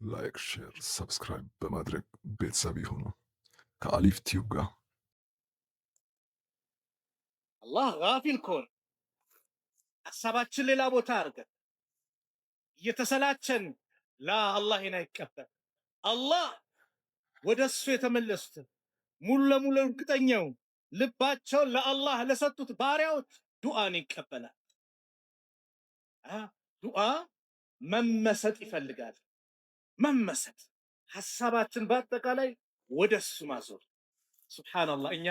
ላይክ፣ ሼር፣ ሰብስክራይብ በማድረግ ቤተሰብ ይሁኑ ከአሊፍ ቲዩብ ጋር። አላህ ጋፊል ከሆነ ሀሳባችን ሌላ ቦታ አድርገን እየተሰላቸን አላህ ይህን አይቀበል። አላህ ወደ እሱ የተመለሱትን ሙሉ ለሙሉ እርግጠኛው ልባቸውን ለአላህ ለሰጡት ባሪያዎች ዱዓን ይቀበላል። ዱዓ መመሰጥ ይፈልጋል። መመሰጥ ሐሳባችን በአጠቃላይ ወደሱ ማዞር። ሱብሃንአላህ እኛ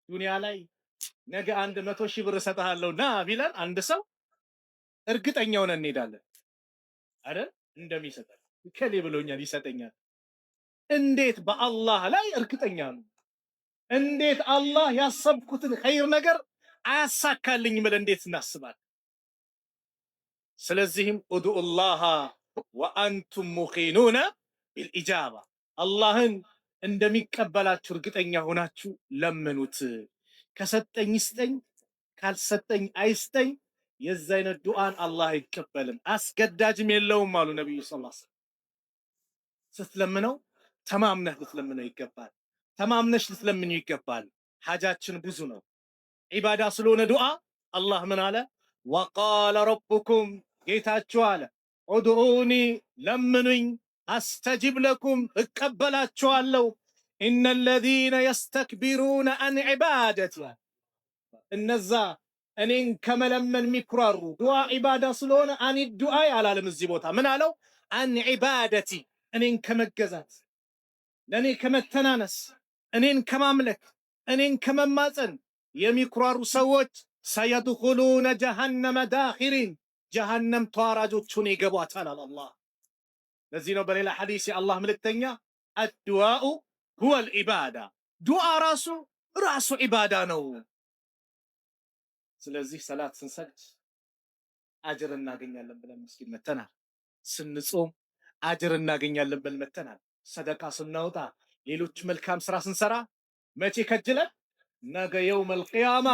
ዱንያ ላይ ነገ 100,000 ብር እሰጥሃለሁ ና ቢለን አንድ ሰው እርግጠኛ ሆነን እንሄዳለን አይደል? እንደሚሰጠን ከሌ ብሎኛል ይሰጠኛል። እንዴት በአላህ ላይ እርግጠኛ ነው? እንዴት አላህ ያሰብኩትን ኸይር ነገር አያሳካልኝም ብለን እንዴት እናስባለን? ስለዚህም ኡድኡላህ ወአንቱም ሙቂኑነ ቢልኢጃባ አላህን እንደሚቀበላችሁ እርግጠኛ ሆናችሁ ለምኑት። ከሰጠኝ ይስጠኝ፣ ካልሰጠኝ አይስጠኝ። የዛ አይነት ዱዓን አላህ አይቀበልም፣ አስገዳጅም የለውም አሉ ነብዩ ሰለላሁ ዐለይሂ ወሰለም። ስትለምነው ተማምነህ ልትለምነው ይገባል። ተማምነሽ ልትለምኑ ይገባል። ሐጃችን ብዙ ነው። ዒባዳ ስለሆነ ዱዓ አላህ ምን አለ? ወቃለ ረቡኩም ጌታችሁ አለ ኡድዑኒ ለምኑኝ፣ አስተጅብ ለኩም እቀበላችኋለሁ። ኢነ ለዚነ የስተክቢሩነ አን ዒባደቲ እነዛ እኔን ከመለመን የሚኩራሩ ዱዓ ዒባዳ ስለሆነ አን ዱዓይ አላለም። እዚህ ቦታ ምን አለው? አን ዒባደቲ እኔን ከመገዛት ለእኔ ከመተናነስ እኔን ከማምለክ እኔን ከመማፀን የሚኩራሩ ሰዎች ሰየድኹሉነ ጀሃነመ ዳኺሪን ጀሃነም ተዋራጆቹን ይገቧታል አለ አላህ። ለዚህ ነው በሌላ ሐዲስ የአላህ መልእክተኛ አድዋኡ ሁወል ዒባዳ ዱዓ ራሱ ዒባዳ ነው። ስለዚህ ሰላት ስንሰግድ አጅር እናገኛለን ብለን መስጊድ መተናል። ስንጾም አጅር እናገኛለን ብለን መተናል። ሰደቃ ስናወጣ ሌሎች መልካም ስራ ስንሰራ መቼ ከጅለን? ነገ የውመል ቂያማ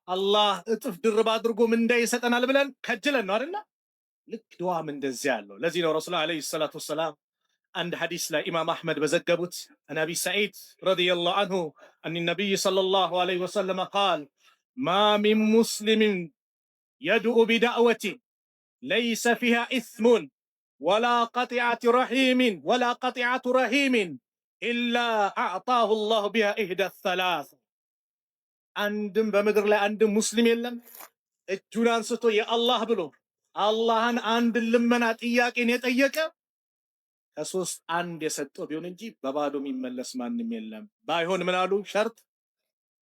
አላህ እጥፍ ድርብ አድርጎ ምንዳ ይሰጠናል ብለን ከጅለን ነው አይደል? ልክ ዱዓም እንደዚህ ያለው። ለዚህ ነው ረሱል አለይሂ ሰላቱ ወሰላም አንድ ሐዲስ ላይ ኢማም አህመድ በዘገቡት ነቢ ሰዒድ ረዲየላሁ ዐንሁ አን ነቢይ ሰለላሁ ዐለይሂ ወሰለም ቃል ማ ሚን ሙስሊምን የድዑ ቢዳዕወቲ ለይሰ ፊሃ ኢስሙን ወላ ቀጢዐቱ ረሂሚን ኢላ አዕጣሁ ላሁ ቢሃ ኢህዳ ሰላስ። አንድም በምድር ላይ አንድም ሙስሊም የለም እጁን አንስቶ የአላህ ብሎ አላህን አንድ ልመና ጥያቄን የጠየቀ ከሶስት አንድ የሰጠው ቢሆን እንጂ በባዶ የሚመለስ ማንም የለም። ባይሆን ምን አሉ? ሸርጥ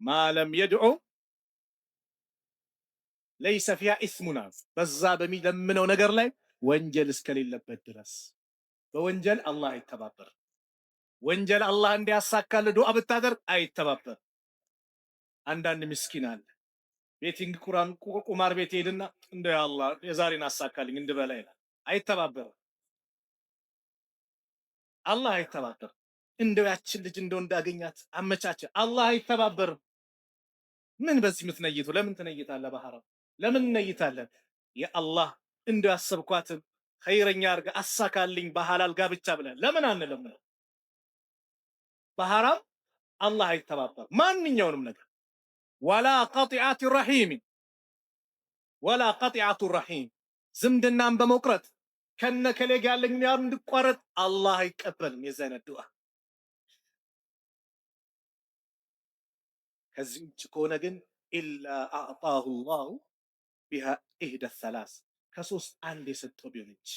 ማለም የድዑ ለይሰ ፊሃ ኢስሙና በዛ በሚለምነው ነገር ላይ ወንጀል እስከሌለበት ድረስ። በወንጀል አላህ አይተባበር። ወንጀል አላህ እንዲያሳካል ዱዓ ብታደርግ አይተባበር። አንዳንድ ምስኪን አለ ቤቲንግ ቁማር ቤት ሄድና እንደ አላህ የዛሬን አሳካልኝ እንድበላ ይላል። አይተባበርም። አላህ አይተባበርም። እንደው ያችን ልጅ እንደው እንዳገኛት አመቻቸ። አላህ አይተባበርም። ምን በዚህ የምትነይተው? ለምን ትነይታለህ? በሐራም ለምን እንነይታለን? የአላህ እንደው ያሰብኳትን ኸይረኛ አድርገ አሳካልኝ በሐላል ጋብቻ ብለን ለምን አንለም? በሐራም አላህ አይተባበር ማንኛውንም ነገር። ወላ ቀጢዐቱ ረሂም ዝምድናን በመቁረጥ ከነከሌ ጋር ያለኝ ያር እንድቋረጥ አላህ አይቀበልም የዚህ አይነት ዱዓ። ከዚህ ውጭ ከሆነ ግን ኢላ አዕጣሁ ላሁ ቢሃ ኢህዳ ሰላስ ከሶስት አንድ የሰጠው ቢሆን እንጂ።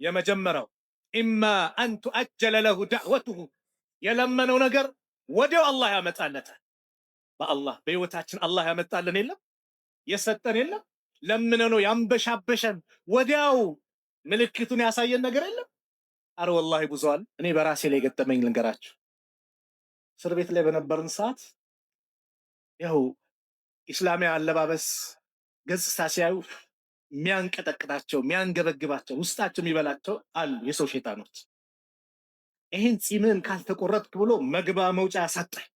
የመጀመሪያው ኢማ አን ቱአጀለ ለሁ ዳዕወቱሁ የለመነው ነገር ወዲያው አላህ ያመጣለታል። በአላህ በህይወታችን አላህ ያመጣልን የለም የሰጠን የለም ለምነነው ያንበሻበሸን ወዲያው ምልክቱን ያሳየን ነገር የለም። አረ ወላሂ ብዙዋል። እኔ በራሴ ላይ ገጠመኝ ልንገራችሁ። እስር ቤት ላይ በነበርን ሰዓት ያው ኢስላሚያ አለባበስ ገጽታ ሲያዩ የሚያንቀጠቅጣቸው የሚያንገበግባቸው ውስጣቸው የሚበላቸው አሉ የሰው ሸይጣኖች። ይሄን ጺምን ካልተቆረጥክ ብሎ መግባ መውጫ ያሳጣል።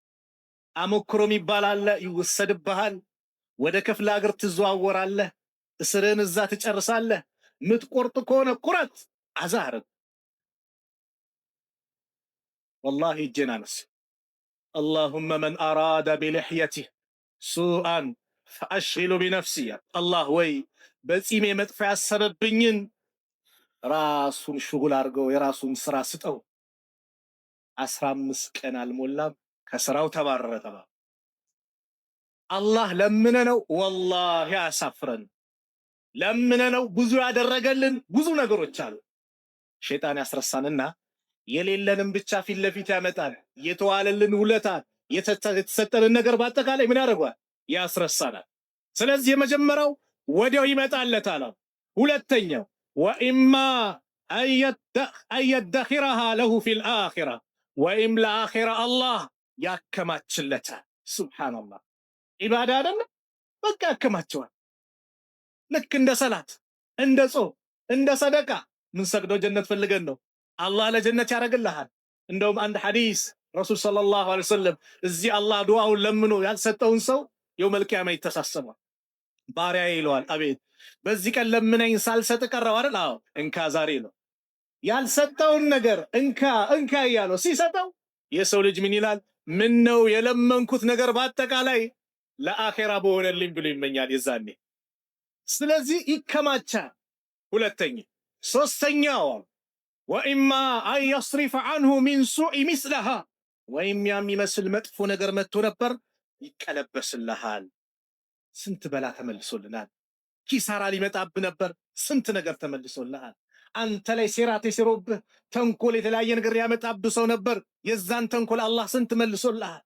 አሞክሮ የሚባል አለ፣ ይወሰድብሃል። ወደ ክፍለ ሀገር ትዘዋወራለህ፣ እስርን እዛ ትጨርሳለህ። ምትቆርጥ ከሆነ ቁረጥ አዛርብ ወላሂ እጄን አነሳ። አላሁመ መን አራደ ቢልሕየቲህ ሱአን ፈአሽጊሉ ቢነፍሲ። አላህ ወይ በጺሜ መጥፎ ያሰበብኝን ራሱን ሽጉል አድርገው የራሱን ስራ ስጠው። 15 ቀን አልሞላም ከስራው ተባረረ ተባለ። አላህ ለምነነው ወላሂ አያሳፍረን። ለምነነው ብዙ ያደረገልን ብዙ ነገሮች አሉ። ሸይጣን ያስረሳንና የሌለንም ብቻ ፊት ለፊት ያመጣል። የተዋለልን ውለታ የተሰጠንን ነገር በአጠቃላይ ምን ያደርገዋል? ያስረሳናል። ስለዚህ የመጀመሪያው ወዲያው ይመጣለታል። ሁለተኛው ወኢማ አየደኺረሃ ለሁ ፊል አኺራ፣ ወይም ለአኺራ አላህ ያከማችለታል። ሱብሓነላህ ኢባዳ አይደለ? በቃ ያከማቸዋል። ልክ እንደ ሰላት፣ እንደ ጾም፣ እንደ ሰደቃ ምን ሰግደው ጀነት ፈልገን ነው አላህ ለጀነት ያደርግልሃል። እንደውም አንድ ሐዲስ ረሱል ሰለላሁ ዐለይሂ ወሰለም እዚህ አላህ ዱዓውን ለምኖ ያልሰጠውን ሰው የውመል ቂያማ ይተሳሰባል። ባሪያዬ ይለዋል፣ አቤት በዚህ ቀን ለምነኝ ሳልሰጥ ቀረው አይደል? አዎ እንካ ዛሬ ነው። ያልሰጠውን ነገር እንካ እንካ እያለው ሲሰጠው የሰው ልጅ ምን ይላል? ምን ነው የለመንኩት ነገር በአጠቃላይ ለአኼራ በሆነልኝ ብሎ ይመኛል የዛኔ። ስለዚህ ይከማቻል። ሁለተኛ ሶስተኛው ወኢማ አን የስሪፈ ዐንሁ ሚን ሱኢ ሚስለሃ፣ ወይም ያ የሚመስል መጥፎ ነገር መጥቶ ነበር ይቀለበስልሃል። ስንት በላ ተመልሶልናል። ኪሳራ ሊመጣብህ ነበር፣ ስንት ነገር ተመልሶልሃል። አንተ ላይ ሴራ ተሲሮብህ ተንኮል የተለያየ ነገር ያመጣብህ ሰው ነበር፣ የዛን ተንኮል አላህ ስንት መልሶልሃል።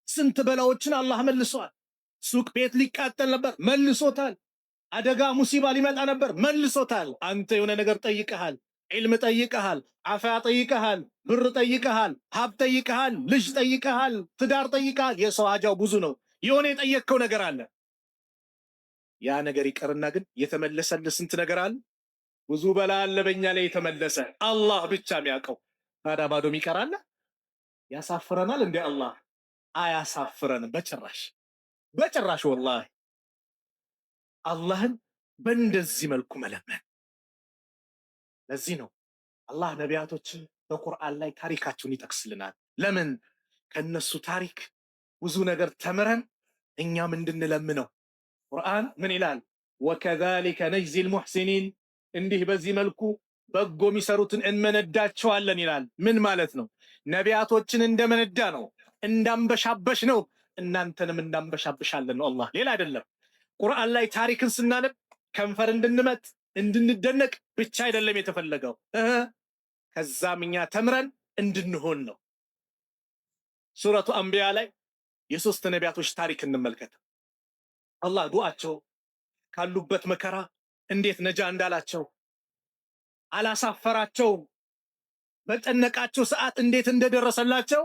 ስንት በላዎችን አላህ መልሷል። ሱቅ ቤት ሊቃጠል ነበር መልሶታል። አደጋ ሙሲባ ሊመጣ ነበር መልሶታል። አንተ የሆነ ነገር ጠይቀሃል፣ ዒልም ጠይቀሃል፣ አፍያ ጠይቀሃል፣ ብር ጠይቀሃል፣ ሀብት ጠይቀሃል፣ ልጅ ጠይቀሃል፣ ትዳር ጠይቀሃል። የሰው ሀጃው ብዙ ነው። የሆነ የጠየቅከው ነገር አለ። ያ ነገር ይቀርና ግን የተመለሰልህ ስንት ነገር አለ። ብዙ በላ አለ በእኛ ላይ የተመለሰ አላህ ብቻ የሚያውቀው። ታዲያ ባዶ ይቀራል? ያሳፍረናል እንዴ? አላህ አያሳፍረንም በጭራሽ በጭራሽ። ወላሂ አላህን በእንደዚህ መልኩ መለመን። ለዚህ ነው አላህ ነቢያቶችን በቁርአን ላይ ታሪካቸውን ይጠቅስልናል። ለምን? ከነሱ ታሪክ ብዙ ነገር ተምረን እኛም እንድንለምነው። ቁርአን ምን ይላል? ወከዛሊከ ነጅዚል ሙሕሲኒን፣ እንዲህ በዚህ መልኩ በጎ የሚሰሩትን እንመነዳቸዋለን ይላል። ምን ማለት ነው? ነቢያቶችን እንደመነዳ ነው፣ እንዳንበሻበሽ ነው፣ እናንተንም እንዳንበሻብሻለን ነው አላህ፣ ሌላ አይደለም። ቁርአን ላይ ታሪክን ስናነብ ከንፈር እንድንመጥ እንድንደነቅ ብቻ አይደለም የተፈለገው፣ ከዛም እኛ ተምረን እንድንሆን ነው። ሱረቱ አንቢያ ላይ የሶስት ነቢያቶች ታሪክ እንመልከት። አላህ ዱዓቸው ካሉበት መከራ እንዴት ነጃ እንዳላቸው አላሳፈራቸውም። በጨነቃቸው ሰዓት እንዴት እንደደረሰላቸው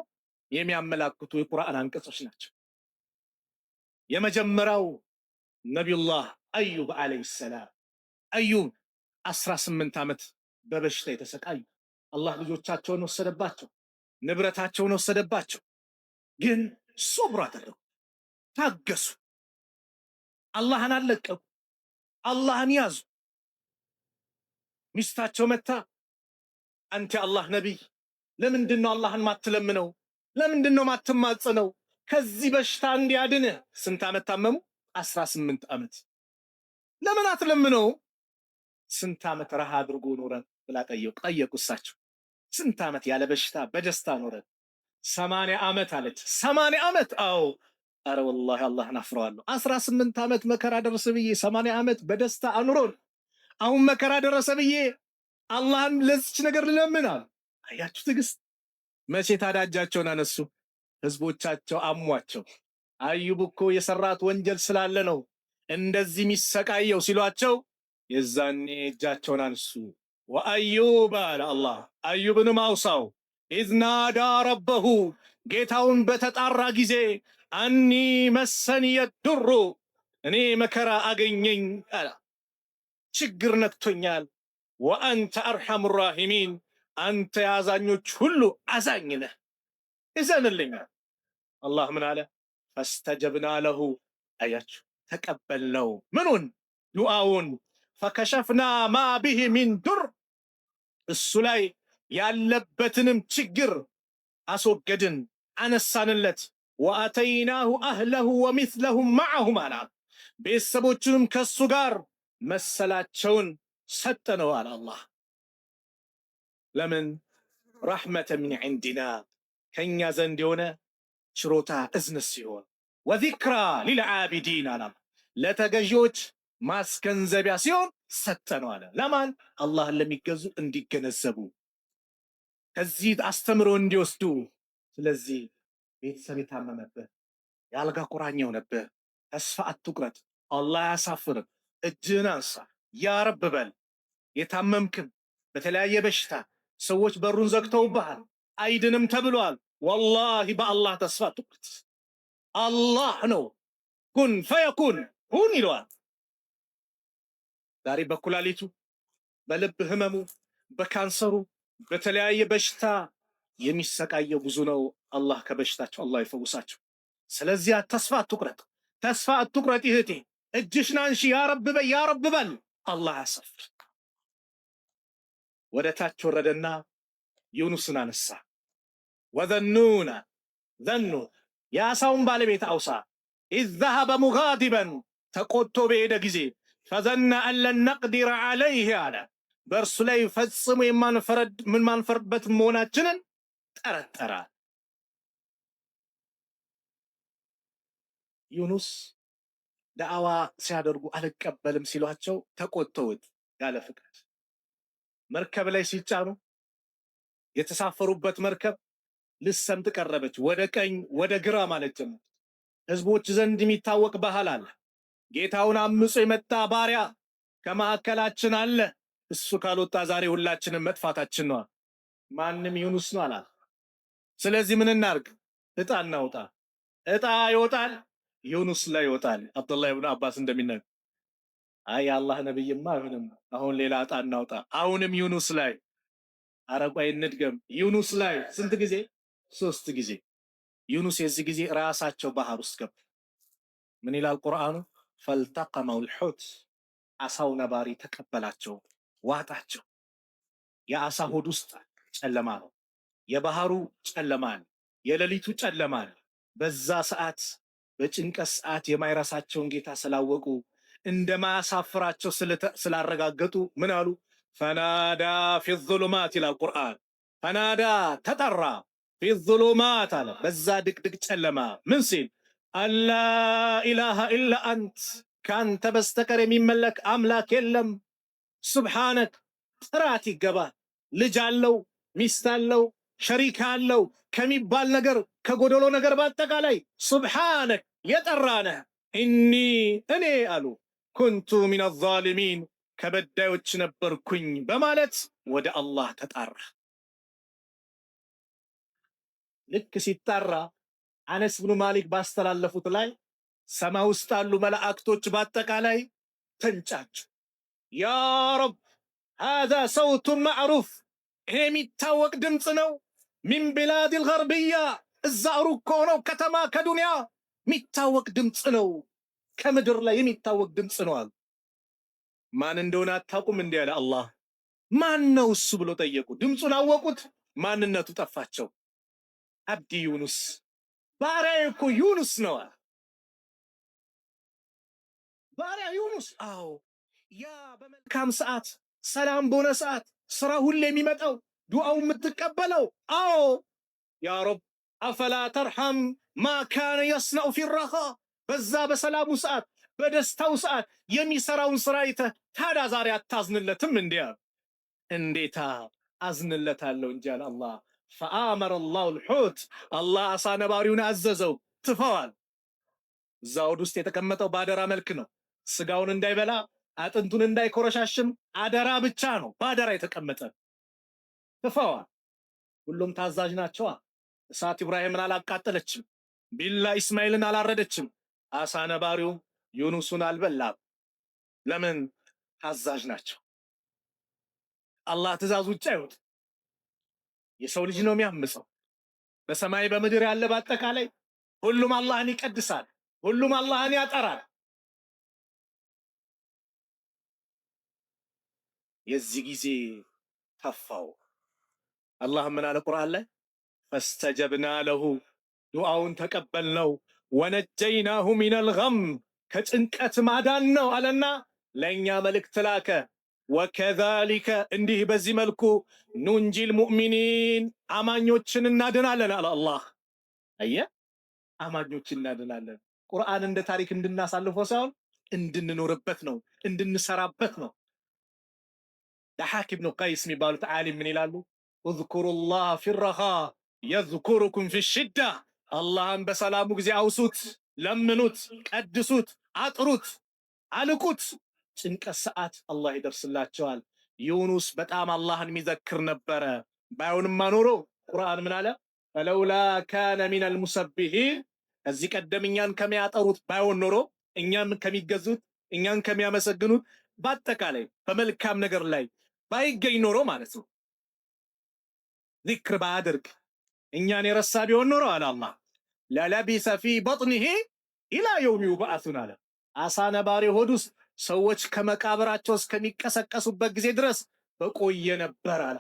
የሚያመላክቱ የቁርአን አንቀጾች ናቸው። የመጀመሪያው ነቢዩላህ አዩብ አለይሂ ሰላም። አዩብ 18 ዓመት በበሽታ የተሰቃዩ፣ አላህ ልጆቻቸውን ወሰደባቸው፣ ንብረታቸውን ወሰደባቸው። ግን ሶብር አደረጉ፣ ታገሱ፣ አላህን አልለቀቁ፣ አላህን ያዙ። ሚስታቸው መታ አንተ አላህ ነቢይ ለምንድን ነው አላህን ማትለምነው? ለምንድን ነው ማትማጸነው? ከዚህ በሽታ እንዲያድንህ። ስንት ዓመት ታመሙ? 18 ዓመት። ለምን አትለምነው? ስንት ዓመት ረሃ አድርጎ ኖረ ብላ ጠየቁ። እሳቸው ስንት ዓመት ያለ በሽታ በደስታ ኖረ? 80 ዓመት አለች። 80 ዓመት? አዎ። አረ ወላሂ አላህን አፍረዋለሁ። 18 ዓመት መከራ ደረሰ ብዬ 80 ዓመት በደስታ አኑሮን፣ አሁን መከራ ደረሰ ብዬ አላህን ለዚች ነገር ልለምናል። አያችሁ ትዕግስት። መቼ ታዲያ እጃቸውን አነሱ? ህዝቦቻቸው አሟቸው። አዩብ እኮ የሰራት ወንጀል ስላለ ነው እንደዚህ የሚሰቃየው ሲሏቸው የዛኔ እጃቸውን አንሱ። ወአዩብ አለ አላህ አዩብንም አውሳው ኢዝ ናዳ ረበሁ፣ ጌታውን በተጣራ ጊዜ አኒ መሰንየ ዱሩ፣ እኔ መከራ አገኘኝ አለ፣ ችግር ነክቶኛል። ወአንተ አርሐሙ ራሒሚን፣ አንተ የአዛኞች ሁሉ አዛኝ ነህ፣ እዘንልኝ። አላህ ምን አለ? ፈስተጀብና ለሁ፣ አያችሁ ተቀበልነው። ምኑን? ዱዓውን። ፈከሸፍና ማ ቢሂ ሚን ዱር፣ እሱ ላይ ያለበትንም ችግር አስወገድን፣ አነሳንለት። ወአተይናሁ አህለሁ ወሚስለሁም መዐሁም አለ። ቤተሰቦቹንም ከሱ ጋር መሰላቸውን ሰጠነው አለ አላህ። ለምን? ረሕመተ ሚን ዒንዲና ከእኛ ዘንድ የሆነ ችሮታ እዝነት ሲሆን፣ ወዚክራ ሊልዓቢዲን አለ ለተገዢዎች ማስገንዘቢያ ሲሆን ሰጠነው አለ። ለማን? አላህን ለሚገዙ እንዲገነዘቡ፣ ከዚህ አስተምሮ እንዲወስዱ። ስለዚህ ቤተሰብ የታመመብህ የአልጋ ቁራኛ ሆነብህ፣ ተስፋ አትቁረጥ። አላህ አያሳፍርም። እጅህን አንሳ፣ ያ ረብ በል። የታመምክም በተለያየ በሽታ ሰዎች በሩን ዘግተውብሃል፣ አይድንም ተብሏል። ወላሂ በአላህ ተስፋ አትቁረጥ። አላህ ነው ኩን ፈየኩን ሁን ይለዋል። ዛሬ በኩላሊቱ፣ በልብ ህመሙ፣ በካንሰሩ፣ በተለያየ በሽታ የሚሰቃየው ብዙ ነው። አላህ ከበሽታቸው አላህ ይፈውሳቸው። ስለዚህ ተስፋ አትቁረጥ፣ ተስፋ አትቁረጥ እህቴ። እጅሽን አንሺ፣ ያ ረብ በል፣ ያ ረብ በል። አላህ ያሳፍር። ወደ ታች ወረደና ዩኑስን አነሳ። ወዘኑነ ዘኑ የአሳውን ባለቤት አውሳ ኢዝ ዘሀበ ሙጋዲበን ተቆጥቶ በሄደ ጊዜ ፈዘነ አን ለን ነቅዲረ ዐለይህ አለ በእርሱ ላይ ፈጽሞ የማንፈርድበት መሆናችንን ጠረጠረ። ዩኑስ ዳዕዋ ሲያደርጉ አልቀበልም ሲሏቸው ተቆጥተውት ያለ ፍቃድ መርከብ ላይ ሲጫኑ የተሳፈሩበት መርከብ ልሰምጥ ቀረበች። ወደ ቀኝ ወደ ግራ ማለት ጀመረ። ህዝቦች ዘንድ የሚታወቅ ባህል አለ። ጌታውን አምጾ የመጣ ባሪያ ከመካከላችን አለ። እሱ ካልወጣ ዛሬ ሁላችንም መጥፋታችን ነው። ማንም ዩኑስ ነው አላል። ስለዚህ ምን እናርግ? እጣ እናውጣ። እጣ ይወጣል፣ ዩኑስ ላይ ይወጣል። አብዱላህ ኢብኑ አባስ እንደሚናገር አይ አላህ ነብይማ አይሆንም፣ አሁን ሌላ እጣ እናውጣ። አሁንም ዩኑስ ላይ። ኧረ ቆይ እንድገም። ዩኑስ ላይ ስንት ጊዜ? 3 ጊዜ። ዩኑስ የዚህ ጊዜ ራሳቸው ባህር ውስጥ ገቡ። ምን ይላል ቁርአኑ? ፈልተቀመው ልሑት አሳው ነባሪ ተቀበላቸው፣ ዋጣቸው። የአሳ ሆድ ውስጥ ጨለማ ነው፣ የባህሩ ጨለማ ነው፣ የሌሊቱ ጨለማ ነው። በዛ ሰዓት በጭንቀት ሰዓት የማይረሳቸውን ጌታ ስላወቁ እንደማያሳፍራቸው ስላረጋገጡ ምን አሉ? ፈናዳ ፊ ዙሉማት ይላል ቁርአን። ፈናዳ ተጠራ፣ ፊ ዙሉማት አለ በዛ ድቅድቅ ጨለማ ምን ሲል? አላ ኢላሃ ኢላ አንት ከአንተ በስተቀር የሚመለክ አምላክ የለም። ሱብሓነክ ጥራት ይገባ። ልጅ አለው፣ ሚስት አለው፣ ሸሪካ አለው ከሚባል ነገር ከጎደሎ ነገር በአጠቃላይ ሱብሓነክ የጠራነህ። ኢኒ እኔ አሉ ኩንቱ ሚነ ዛሊሚን ከበዳዮች ነበርኩኝ በማለት ወደ አላህ ተጣራ። ልክ ሲጣራ አነስ ብኑ ማሊክ ባስተላለፉት ላይ ሰማይ ውስጥ ያሉ መላእክቶች በአጠቃላይ ተንጫጩ። ያ ረብ ሃዛ ሰውቱን ማዕሩፍ፣ ይሄ የሚታወቅ ድምፅ ነው። ሚን ቢላድ ልገርብያ እዛ ሩቅ ከሆነው ከተማ ከዱንያ የሚታወቅ ድምፅ ነው። ከምድር ላይ የሚታወቅ ድምፅ ነው አሉ። ማን እንደሆነ አታውቁም? እንዲህ ያለ አላህ ማን ነው እሱ ብሎ ጠየቁ። ድምፁን አወቁት፣ ማንነቱ ጠፋቸው። አብዲ ዩኑስ ባሪያ እኮ ዩኑስ ነው። ባሪያ ዩኑስ። አዎ ያ በመልካም ሰዓት ሰላም በሆነ ሰዓት ስራ ሁሌ የሚመጣው ዱዓው የምትቀበለው። አዎ ያ ረብ አፈላ ተርሐም ማ ካነ የስነኡ ፊ ረኻ በዛ በሰላሙ ሰዓት በደስታው ሰዓት የሚሰራውን ስራ አይተህ ታዲያ ዛሬ አታዝንለትም? እንዲያ እንዴታ አዝንለታለሁ እንጂ አለ አላህ። ፈአመረ ላሁ ልሑት አላህ አሳ ነባሪውን አዘዘው፣ ትፈዋል። እዛ ሆድ ውስጥ የተቀመጠው በአደራ መልክ ነው። ስጋውን እንዳይበላ አጥንቱን እንዳይኮረሻሽም አደራ ብቻ ነው፣ በአደራ የተቀመጠ። ትፈዋል። ሁሉም ታዛዥ ናቸዋ። እሳት ኢብራሂምን አላቃጠለችም፣ ቢላ ኢስማኤልን አላረደችም። አሳ ነባሪው ዩኑስን አልበላም። ለምን? ታዛዥ ናቸው። አላህ ትእዛዝ ውጭ አይወጥ። የሰው ልጅ ነው የሚያምሰው። በሰማይ በምድር ያለ በአጠቃላይ ሁሉም አላህን ይቀድሳል፣ ሁሉም አላህን ያጠራል። የዚህ ጊዜ ተፋው። አላህ ምን አለ ቁርአን ላይ? ፈስተጀብና ለሁ ዱዓውን ተቀበልነው። ወነጀይናሁ ሚነል ገም ከጭንቀት ማዳን ነው አለና ለእኛ መልእክት ላከ። ወከዛሊከ እንዲህ በዚህ መልኩ ኑንጂል ሙእሚኒን አማኞችን እናድናለን አለ አላህ። አየ አማኞችን እናድናለን። ቁርአን እንደ ታሪክ እንድናሳልፈው ሳይሆን እንድንኖርበት ነው፣ እንድንሰራበት ነው። ዳሓክ ኢብኑ ቀይስ የሚባሉት ዓሊም ምን ይላሉ? እዝኩሩላህ ፊረኻ የዝኩሩኩም ፊሽዳ። አላህን በሰላሙ ጊዜ አውሱት፣ ለምኑት፣ ቀድሱት፣ አጥሩት፣ አልቁት። ጭንቀት ሰዓት አላህ ይደርስላቸዋል። ዩኑስ በጣም አላህን የሚዘክር ነበረ። ባይሆንማ ኖሮ ቁርአን ምን አለ? ፈለውላ ካነ ሚነል ሙሰቢሒን ከዚህ ቀደም እኛን ከሚያጠሩት ባይሆን ኖሮ እኛን ከሚገዙት እኛን ከሚያመሰግኑት በአጠቃላይ በመልካም ነገር ላይ ባይገኝ ኖሮ ማለት ነው። ዚክር ባያደርግ እኛን የረሳ ቢሆን ኖሮ አለ አላህ ለለቢሰ ፊ በጥኒሂ ኢላ የውም ዩብዓሱን አለ። አሳ ነባሪ ሆድ ውስጥ ሰዎች ከመቃብራቸው እስከሚቀሰቀሱበት ጊዜ ድረስ በቆየ ነበር አለ።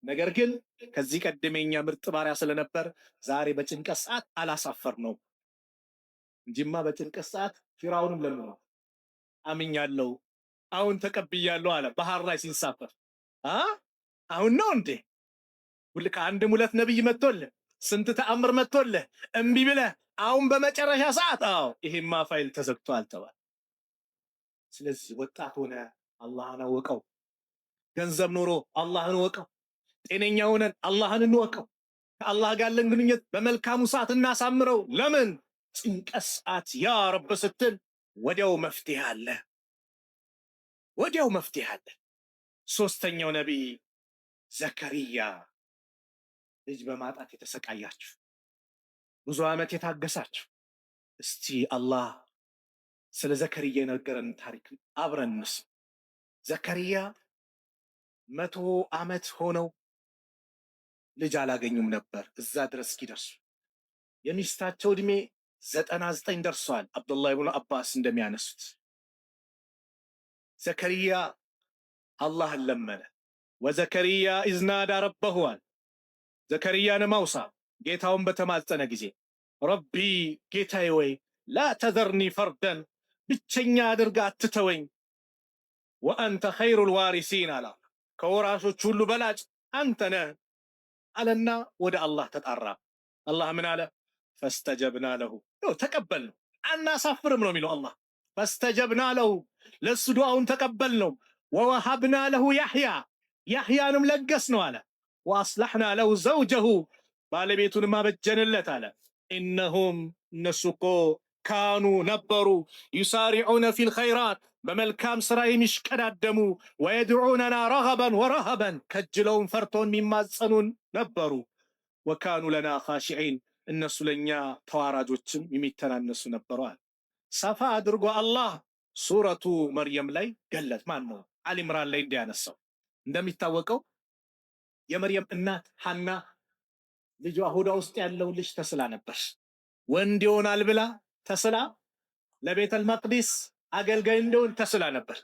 ነገር ግን ከዚህ ቀደም የኛ ምርጥ ባሪያ ስለነበር ዛሬ በጭንቀት ሰዓት አላሳፈር ነው እንጂማ በጭንቀት ሰዓት ፊራውንም ለምኖ አምኛለሁ አሁን ተቀብያለሁ አለ። ባህር ላይ ሲንሳፈር አሁን ነው እንዴ ከአንድም ሁለት ነብይ መጥቶልህ ስንት ተአምር መጥቶልህ እምቢ ብለህ አሁን በመጨረሻ ሰዓት ይሄማ ፋይል ተዘግቷል ተባለ። ስለዚህ ወጣት ሆነ አላህን አወቀው፣ ገንዘብ ኖሮ አላህን ወቀው፣ ጤነኛ ሆነን አላህን እንወቀው። ከአላህ ጋር ያለን ግንኙነት በመልካሙ ሰዓት እናሳምረው። ለምን ጭንቀት ሰዓት ያ ረብ ስትል ወዲያው መፍትሄ አለ፣ ወዲያው መፍትሄ አለ። ሶስተኛው ነቢይ ዘከሪያ ልጅ በማጣት የተሰቃያችሁ ብዙ ዓመት የታገሳችሁ፣ እስቲ አላህ ስለ ዘከሪያ የነገረን ታሪክ አብረን እንስማ። ዘከሪያ 100 ዓመት ሆነው ልጅ አላገኙም ነበር እዛ ድረስ እስኪደርሱ። የሚስታቸው ዕድሜ 99 ደርሷል። አብዱላህ ኢብኑ አባስ እንደሚያነሱት ዘከሪያ አላህን ለመነ። ወዘከሪያ ኢዝናዳ ረበሁዋል። ዘከሪያንም አውሳ ጌታውን በተማጸነ ጊዜ ረቢ ጌታዬ ወይ ላ ተዘርኒ ፈርደን ብቸኛ አድርጋ አትተወኝ፣ ወአንተ ኸይሩል ዋሪሲን አላ ከወራሾች ሁሉ በላጭ አንተ ነህ አለና ወደ አላህ ተጣራ። አላህ ምን አለ? ፈስተጀብና ለሁ ተቀበል ነው፣ አናሳፍርም ነው የሚለው አላህ። ፈስተጀብና ለሁ ለሱ ዱዓውን ተቀበል ነው። ወወሀብና ለሁ ያሕያ ያሕያንም ለገስ ነው አለ። ወአስላሕና ለሁ ዘውጀሁ ባለቤቱንም አበጀንለት አለ። ኢነሁም እነሱ እኮ ካኑ ነበሩ ዩሳሪዑነ ፊል ኸይራት በመልካም ስራ የሚሽቀዳደሙ ወየድዑነና ረገበን ወረሀበን ከጅለውን ፈርቶን የሚማጸኑን ነበሩ። ወካኑ ለና ኻሺዒን እነሱ ለእኛ ተዋራጆችም የሚተናነሱ ነበረዋል። ሰፋ አድርጎ አላህ ሱረቱ መርየም ላይ ገለጥ ማን ነው አሊ ኢምራን ላይ እንዲያነሳው። እንደሚታወቀው የመርየም እናት ሐና ልጇ ሆዷ ውስጥ ያለውን ልጅ ተስላ ነበር። ወንድ ይሆናል ብላ ተስላ ለቤተል መቅዲስ አገልጋይ እንደሆን ተስላ ነበር።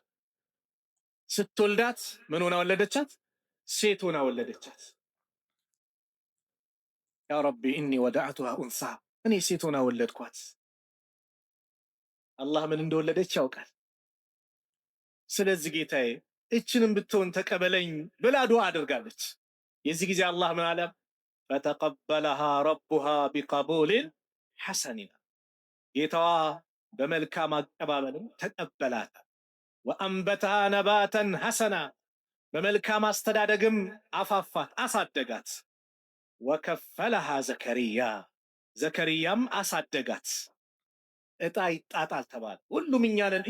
ስትወልዳት ምን ሆና ወለደቻት? ሴት ሆና ወለደቻት። ያ ረቢ ኢኒ ወደዕቱሃ ኡንሳ እኔ ሴት ሆና ወለድኳት። አላህ ምን እንደወለደች ያውቃል። ስለዚህ ጌታዬ እችንም ብትሆን ተቀበለኝ ብላ ዱዓ አድርጋለች። የዚህ ጊዜ አላህ ምን አለ? ፈተቀበለሃ ረቡሃ ቢቀቡልን ሐሰኒን ጌታዋ በመልካም አቀባበልም ተቀበላት። ወአንበተሃ ነባተን ሐሰና በመልካም አስተዳደግም አፋፋት አሳደጋት። ወከፈለሃ ዘከሪያ ዘከሪያም አሳደጋት። እጣ ይጣጣል ተባለ። ሁሉም እኛንን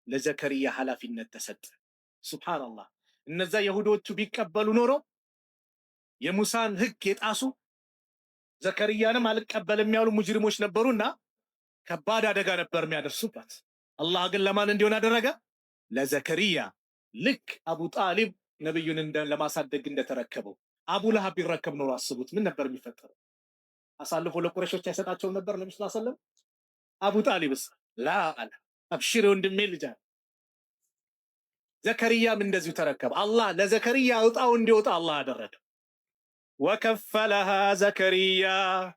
ለዘከሪያ ኃላፊነት ተሰጠ። ሱብሃንአላህ እነዛ የሁዶቹ ቢቀበሉ ኖሮ የሙሳን ህግ የጣሱ ዘከሪያንም አልቀበልም ያሉ ሙጅሪሞች ነበሩና ከባድ አደጋ ነበር የሚያደርሱበት። አላህ ግን ለማን እንዲሆን አደረገ? ለዘከሪያ። ልክ አቡ ጣሊብ ነብዩን ለማሳደግ እንደተረከበው አቡ ለሃብ ቢረከብ ኖሮ አስቡት ምን ነበር የሚፈጠረው? አሳልፎ ለቁረሾች አይሰጣቸውም ነበር ነብዩ ሰለላሁ ዐለይሂ ወሰለም። አቡ ጣሊብስ ላ አለ አብሽር ወንድሜ ልጅ። ዘከሪያም እንደዚሁ ተረከበ። አላህ ለዘከሪያ እጣው እንዲወጣ አላህ አደረገ። وكفلها زكريا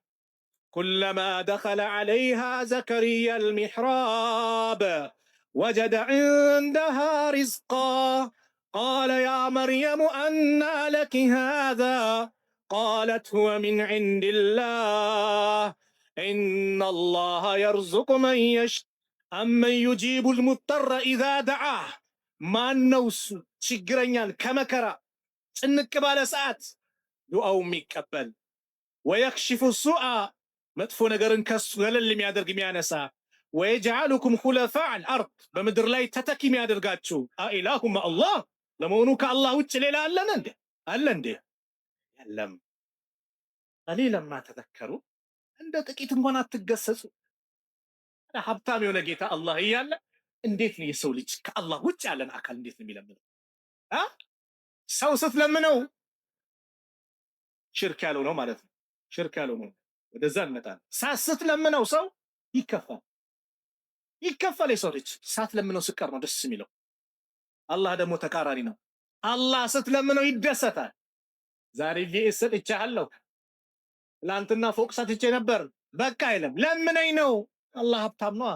كلما دخل عليها زكريا المحراب وجد عندها رزقا قال يا مريم أنى لك هذا قالت هو من عند الله إن الله يرزق من يشاء أمن يجيب المضطر إذا دعاه ما النوس شجرنيان كمكرا انك بالا ساعات دعاو ميكبل ويكشف السوء مدفو نغرن كس ገለል የሚያደርግ የሚያነሳ ويجعلكم خلفاء الارض በምድር ላይ ተተኪ የሚያደርጋችሁ አኢላሁም አላህ ለመሆኑ ከአላህ ውጭ ሌላ አለን እንዴ? አለ እንዴ? የለም። ቀሊለን ማ ተዘከሩ እንደ ጥቂት እንኳን አትገሰጹ። ሀብታም የሆነ ጌታ አላህ እያለ እንዴት ነው የሰው ልጅ ከአላህ ውጭ ያለን አካል እንዴት ነው የሚለምነው? ሰው ስትለምነው ሽርክ ያለው ነው ማለት ነው። ሽርክ ያለው ነው። ወደዛ እንመጣለን። ስትለምነው ሰው ይከፋል። የሰው ልጅ ሳትለምነው ስቀር ነው ደስ የሚለው። አላህ ደግሞ ተቃራኒ ነው። አላህ ስትለምነው ይደሰታል። ዛሬ ሰጥቻለሁ፣ ትላንትና ፎቅ ሰጥቼ ነበር፣ በቃ አይለም። ለምነኝ ነው። አላህ ሀብታም ነው።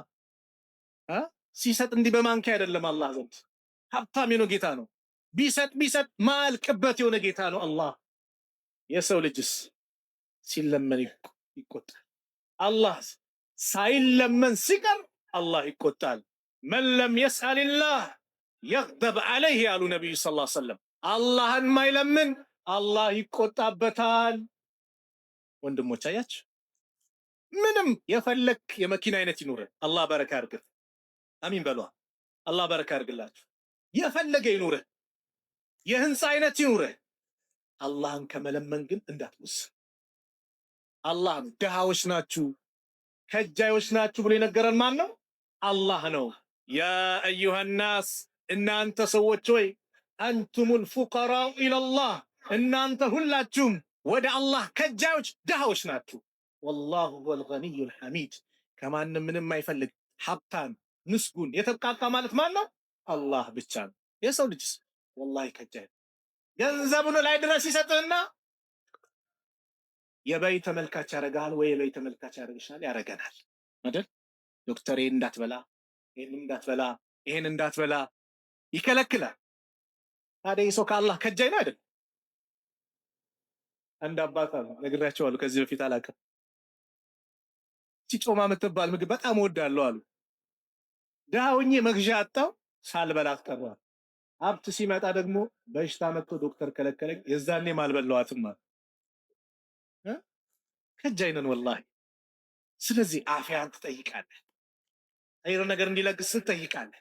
ሲሰጥ እንዲህ በማንኪያ አይደለም። አላህ ዘንድ ሀብታም የሆነ ጌታ ነው። ቢሰጥ ማልቅበት የሆነ ጌታ ነው አላህ። የሰው ልጅስ ሲለመን ይቆጣል። አላህ ሳይለመን ሲቀር አላህ ይቆጣል። መን ለም የስአልላህ የግደብ ዐለይህ ያሉ ነቢዩ ሰለላሁ ዐለይሂ ወሰለም። አላህን ማይለምን አላህ ይቆጣበታል። ወንድሞች አያችሁ፣ ምንም የፈለክ የመኪና አይነት ይኑር፣ አላህ በረካ ያርግህ። አሚን በሏ። አላህ በረካ ያርግላችሁ። የፈለገ ይኑርህ፣ የህንፃ አይነት ይኑርህ፣ አላህን ከመለመን ግን እንዳትወስን። አላህ ድሃዎች ናችሁ ከጃዮች ናችሁ ብሎ የነገረን ማን ነው? አላህ ነው። ያ አዩሃ ናስ እናንተ ሰዎች ሆይ አንቱሙል ፉቀራኡ ኢለላህ እናንተ ሁላችሁም ወደ አላህ ከጃዮች ድሃዎች ናችሁ። ወላሁ ሁወል ገኒዩል ሐሚድ ከማንም ምንም አይፈልግ ሀብታም ምስጉን የተብቃቃ ማለት ማን ነው? አላህ ብቻ ነው። የሰው ልጅስ ወላሂ ከጃይ ገንዘቡን ላይ ድረስ ይሰጥህና የበይ ተመልካች ያደርጋል ወይ የበይ ተመልካች ያደርግሻል፣ ያደርገናል አይደል? ዶክተር ይሄን እንዳትበላ ይሄን እንዳትበላ ይከለክላል። ታዲያ ሰው ከአላህ ከጃይ ነው አይደል? አንድ አባት አሉ፣ ነግራቸዋለሁ ከዚህ በፊት አላውቅም። ጮማ የምትባል ምግብ በጣም እወዳለሁ አሉ። ድሃውኜ መግዣ አጣው ሳልበላት ቀረሁ። ሀብት ሲመጣ ደግሞ በሽታ መጥቶ ዶክተር ከለከለኝ። የዛኔ ማልበላዋትም ማለት ከጃይ ነን ወላሂ። ስለዚህ አፍያን ትጠይቃለህ፣ አይር ነገር እንዲለግስ ትጠይቃለህ፣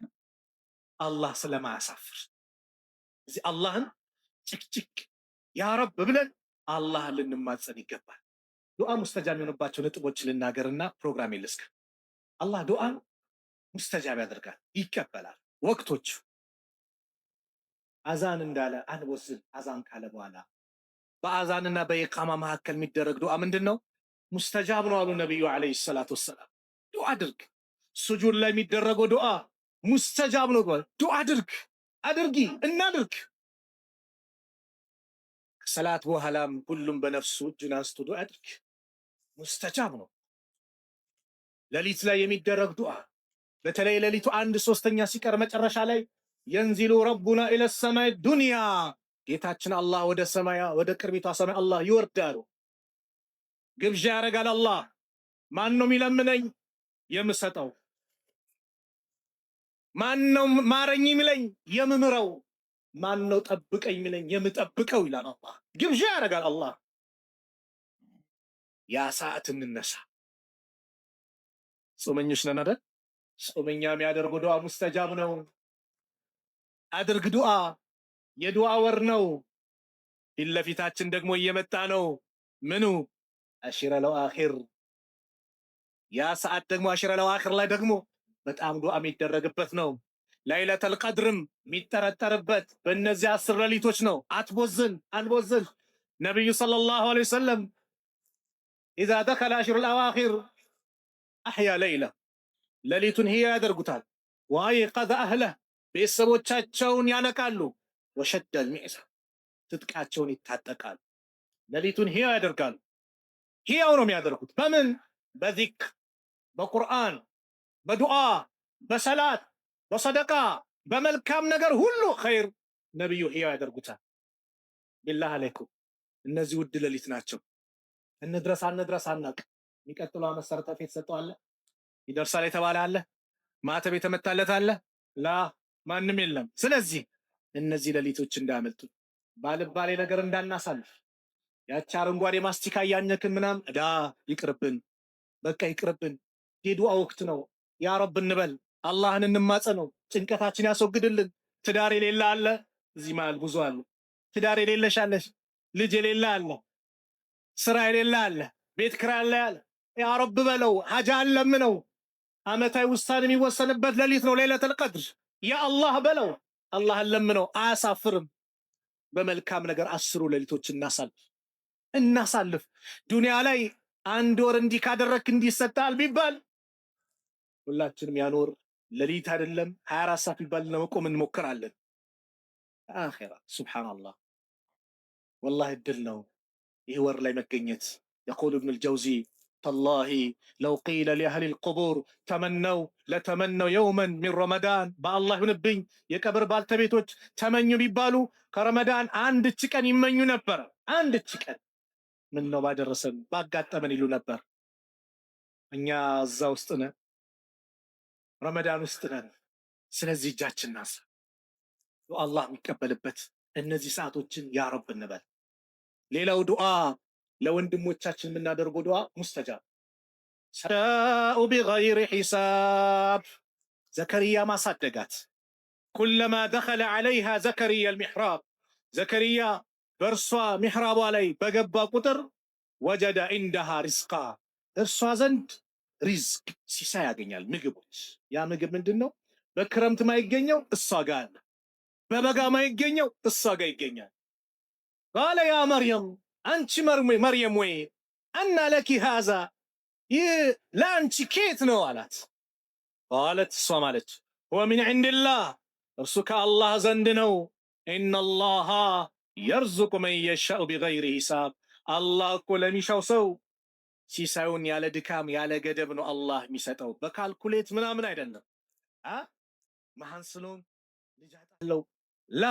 አላህ ስለማያሳፍር። እዚህ አላህን ጭቅጭቅ ያ ረብ ብለን አላህን ልንማጸን ይገባል። ዱዓ ሙስተጃብ የሆነባቸው ነጥቦች ልናገርና ፕሮግራም ልስክ። አላህ ዱዓን ሙስተጃብ ያደርጋል፣ ይቀበላል። ወቅቶች አዛን እንዳለ አንወስን። አዛን ካለ በኋላ በአዛንና በኢቃማ መካከል የሚደረግ ዱዓ ምንድን ነው? ሙስተጃብ ነው አሉ ነቢዩ ዓለይሂ ሰላቱ ወሰላም። ዱዓ አድርግ። ሱጁድ ላይ የሚደረገው ዱዓ ሙስተጃብ ነው። ዱዓ አድርጊ፣ እናድርግ። ከሰላት በኋላም ሁሉም በነፍሱ እጁን አንስቶ ዱዓ አድርግ፣ ሙስተጃብ ነው። ሌሊት ላይ የሚደረግ ዱዓ በተለይ ሌሊቱ 1/3 ሲቀር መጨረሻ ላይ የንዚሉ ረቡና ኢለ ሰማይ ዱንያ ጌታችን አላህ ወደ ቅርቢቷ ሰማይ አላህ ይወርዳሉ። ግብዣ ያደርጋል አላህ። ማን ነው የሚለምነኝ የምሰጠው? ማን ነው ማረኝ የሚለኝ የምምረው? ማን ነው ጠብቀኝ የሚለኝ የምጠብቀው? ይላል አላህ። ግብዣ ያደርጋል አላህ። ያ ሰዓት እንነሳ። ጾመኞች ነን አይደል? ጾመኛ የሚያደርገው ዱዓ ሙስተጃብ ነው። አድርግ ዱዓ። የዱዓ ወር ነው። ፊት ለፊታችን ደግሞ እየመጣ ነው። ምኑ? አሽረል አዋኺር። ያ ሰዓት ደግሞ አሽረል አዋኺር ላይ ደግሞ በጣም ዱዓ የሚደረግበት ነው። ለይለተል ቀድርም የሚጠረጠርበት በእነዚህ 10 ሌሊቶች ነው። አንቦዝን። ነቢዩ ሰለላሁ ዐለይሂ ወሰለም ኢዛ ደኸለ አሽረል አዋኺር አሕያ ለይላ ሌሊቱን ህያ ያደርጉታል። ወአይቀዘ አህለህ ቤተሰቦቻቸውን ያነቃሉ። ወሸደል ሚዕዛ ትጥቃቸውን ይታጠቃሉ። ሌሊቱን ሕያው ያደርጋሉ። ሕያው ነው የሚያደርጉት በምን? በዚክር፣ በቁርአን፣ በዱዓ፣ በሰላት፣ በሰደቃ፣ በመልካም ነገር ሁሉ ኸይር ነብዩ ሕያው ያደርጉታል። ቢላህ አለይኩም እነዚህ ውድ ሌሊት ናቸው። እንድረስ አንድረስ አናውቅ። የሚቀጥለው ዓመት ሰርተፊኬት ሰጠዋለ ይደርሳል የተባለ አለ? ማተብ የተመታለት አለ? ላ ማንም የለም። ስለዚህ እነዚህ ሌሊቶች እንዳያመልጡ ባልባሌ ነገር እንዳናሳልፍ። ያቺ አረንጓዴ ማስቲካ እያኘክን ምናምን እዳ ይቅርብን፣ በቃ ይቅርብን። የዱዓ ወቅት ነው። ያ ረብ እንበል፣ አላህን እንማጸነው፣ ጭንቀታችን ያስወግድልን። ትዳር የሌለ አለ እዚህ መሃል ብዙ አሉ። ትዳር የሌለሽ አለሽ፣ ልጅ የሌለ አለ፣ ስራ የሌለ አለ፣ ቤት ኪራይ አለ ያለ ያ ረብ በለው፣ ሀጃ ለምነው። አመታዊ ውሳኔ የሚወሰንበት ሌሊት ነው ለይለቱል ቀድር። ያ አላህ በለው፣ አላህን ለምነው፣ አያሳፍርም። በመልካም ነገር 10 ሌሊቶች እናሳልፍ። ዱንያ ላይ አንድ ወር እንዲህ ካደረክ እንዲህ ይሰጣል ቢባል ሁላችንም ያኖር ሌሊት አይደለም 24 ሰዓት ቢባል ለመቆም እንሞክራለን። አኺራ ሱብሃንአላህ ወላሂ እድል ነው ይህ ወር ላይ መገኘት። የቁል ኢብኑል ጀውዚ ተላሂ ለው ቂለ ሊአህሊል ቁቡር ተመነው ለተመነው የውመን ሚን ረመዳን፣ በአላህ ይሁንብኝ የቀብር ባልተቤቶች ተመኙ ቢባሉ ከረመዳን አንድች ቀን ይመኙ ነበር። አንድች ቀን ምን ነው ባደረሰን ባጋጠመን ይሉ ነበር። እኛ እዛ ውስጥ ነን፣ ረመዳን ውስጥ ነን። ስለዚህ እጃችን ናስ አላህ የሚቀበልበት እነዚህ ሰዓቶችን ያ ረብ እንበል። ሌላው ዱዓ ለወንድሞቻችን የምናደርገው ዱዓ ሙስተጃብ ሰላኡ ቢገይሪ ሒሳብ። ዘከርያ ማሳደጋት ኩለማ ደኸለ ዐለይሃ ዘከርያ አልሚሕራብ፣ ዘከርያ በእርሷ ሚሕራቧ ላይ በገባ ቁጥር ወጀደ ዒንደሃ ሪዝቃ፣ እርሷ ዘንድ ሪዝቅ ሲሳይ ያገኛል። ምግቦች። ያ ምግብ ምንድን ነው? በክረምት ማይገኘው እሷ ጋር አለ፣ በበጋ ማይገኘው እሷ ጋር ይገኛል። ቃለ ያ መርየም፣ አንቺ መርየም ወይ አና ለኪ ሃዛ፣ ይህ ለአንቺ ኬት ነው አላት። ቃለት እሷ ማለች ሁወ ሚን ዒንዲላህ፣ እርሱ ከአላህ ዘንድ ነው። ኢነላሃ የርዙቁ መን የሻኡ ቢገይሪ ሂሳብ፣ አላህ እኮ ለሚሻው ሰው ሲሳዩን ያለ ድካም ያለ ገደብ ነው አላህ የሚሰጠው፣ በካልኩሌት ምናምን አይደለም። መሃን ስለሆን ልጅ አጣለው ላ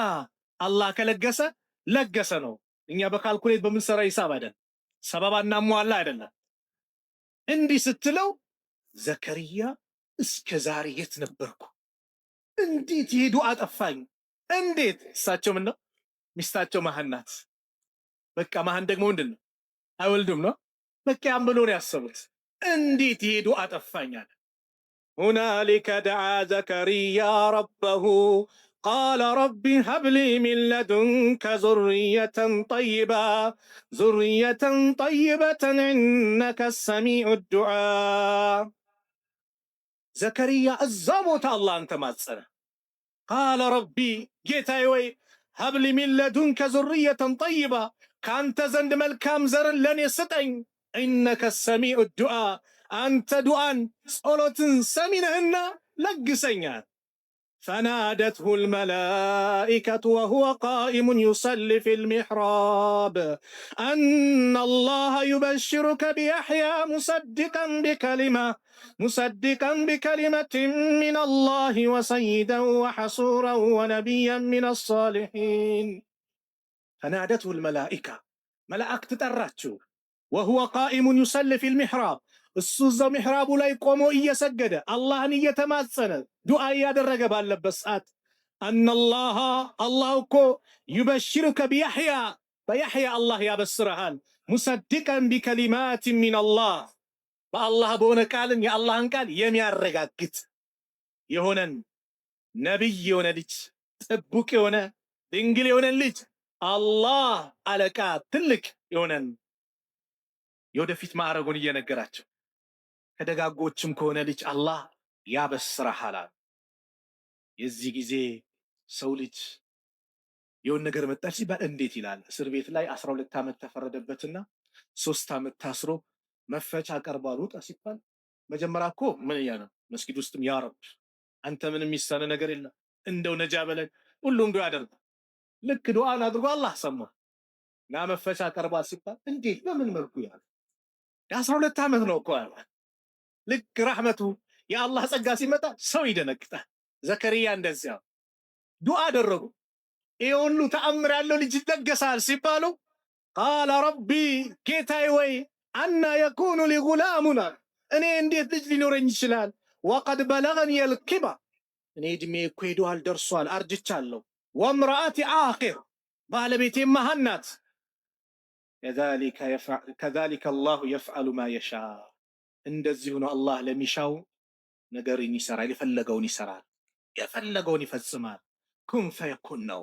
አላህ ከለገሰ ለገሰ ነው። እኛ በካልኩሌት በምንሰራ ሂሳብ አይደለም፣ ሰበብ እናሟላ አይደለም። እንዲህ ስትለው ዘከርያ እስከ ዛሬ የት ነበርኩ? እንዴት ይሄ ዱዓ ጠፋኝ? እንዴት? እሳቸው ምን ነው ሚስታቸው መሃን ናት። በቃ መሃን ደግሞ ምንድን ነው አይወልዱም ነው። በቃ ያን ብሎ ነው ያሰቡት። እንዴት ይሄ ዱዓ ጠፋኝ አለ። ሁናሊከ ደዓ ዘከርያ ረበሁ ቃለ ረቢ ሀብሊ ሚን ለዱንከ ዙርየተን ጠይበተን ኢነከ ሰሚዑ ዱዓ። ዘከርያ እዛ ቦታ አላህን ተማጸነ። ቃለ ረቢ ጌታዬ ወይ ሀብሊ ሚን ለዱንከ ዙርየተን ጠይባ፣ ከአንተ ዘንድ መልካም ዘርን ለእኔ ስጠኝ። ኢነከ ሰሚዑ ዱዓ፣ አንተ ዱዓን ጸሎትን ሰሚነህና ለግሰኛል። فنادته الملائكة وهو قائم يصلي في المحراب أن الله يبشرك بيحيى مصدقا بكلمة من الله وسيدا وحصورا ونبيا من الصالحين. فنادته الملائكة، ملائكة تتراتشو وهو قائم يصلي في المحراب، እሱ እዛው ሚሕራቡ ላይ ቆሞ እየሰገደ አላህን እየተማጸነ ዱዓ እያደረገ ባለበት ሰዓት አነላሃ አላህ እኮ ዩበሽሩከ ቢያሕያ፣ በያሕያ አላህ ያበስረሃል። ሙሰድቀን ቢከሊማት ሚነላህ፣ በአላህ በሆነ ቃልን የአላህን ቃል የሚያረጋግጥ የሆነን ነቢይ የሆነ ልጅ፣ ጥቡቅ የሆነ ድንግል የሆነን ልጅ አላህ አለቃ ትልቅ የሆነን የወደፊት ማዕረጉን እየነገራቸው ከደጋጎችም ከሆነ ልጅ አላህ ያበስረሃል። የዚህ ጊዜ ሰው ልጅ የሆነ ነገር መጣች ሲባል እንዴት ይላል? እስር ቤት ላይ 12 ዓመት ተፈረደበትና 3 ዓመት ታስሮ መፈቻ ቀርቧል ውጣ ሲባል መጀመሪያ እኮ ምን እያለ መስጊድ ውስጥም ያ ረብ አንተ ምንም የሚሳነ ነገር የለም እንደው ነጃ በለን ሁሉም ዱዓ ያደርግ። ልክ ዱዓን አድርጎ አላህ ሰማ። ና መፈቻ ቀርቧል ሲባል እንዴት በምን መልኩ ያለ የ12 ዓመት ነው እኮ አለ። ልክ ረሕመቱ የአላህ ጸጋ ሲመጣ ሰው ይደነግጣል። ዘከርያ እንደዚያ ዱዓ አደረጉ። ይሄ ሁሉ ተአምር ያለው ልጅ ይደገሳል ሲባሉ ቃለ ረቢ ጌታዬ ወይ አና የኩኑ ሊ ጉላሙና እኔ እንዴት ልጅ ሊኖረኝ ይችላል? ወቀድ በለገኒ የልኪበር እኔ እድሜ እኮ ሄዷል ደርሷል አርጅቻለሁ። ወምርአቲ አኺር ባለቤቴ መሃን ናት። ከዛሊከ አላሁ የፍዐሉ ማ የሻ እንደዚሁ ነው አላህ ለሚሻው ነገርን ይሰራል፣ የፈለገውን ይሰራል፣ የፈለገውን ይፈጽማል። ኩን ፈየኩን ነው።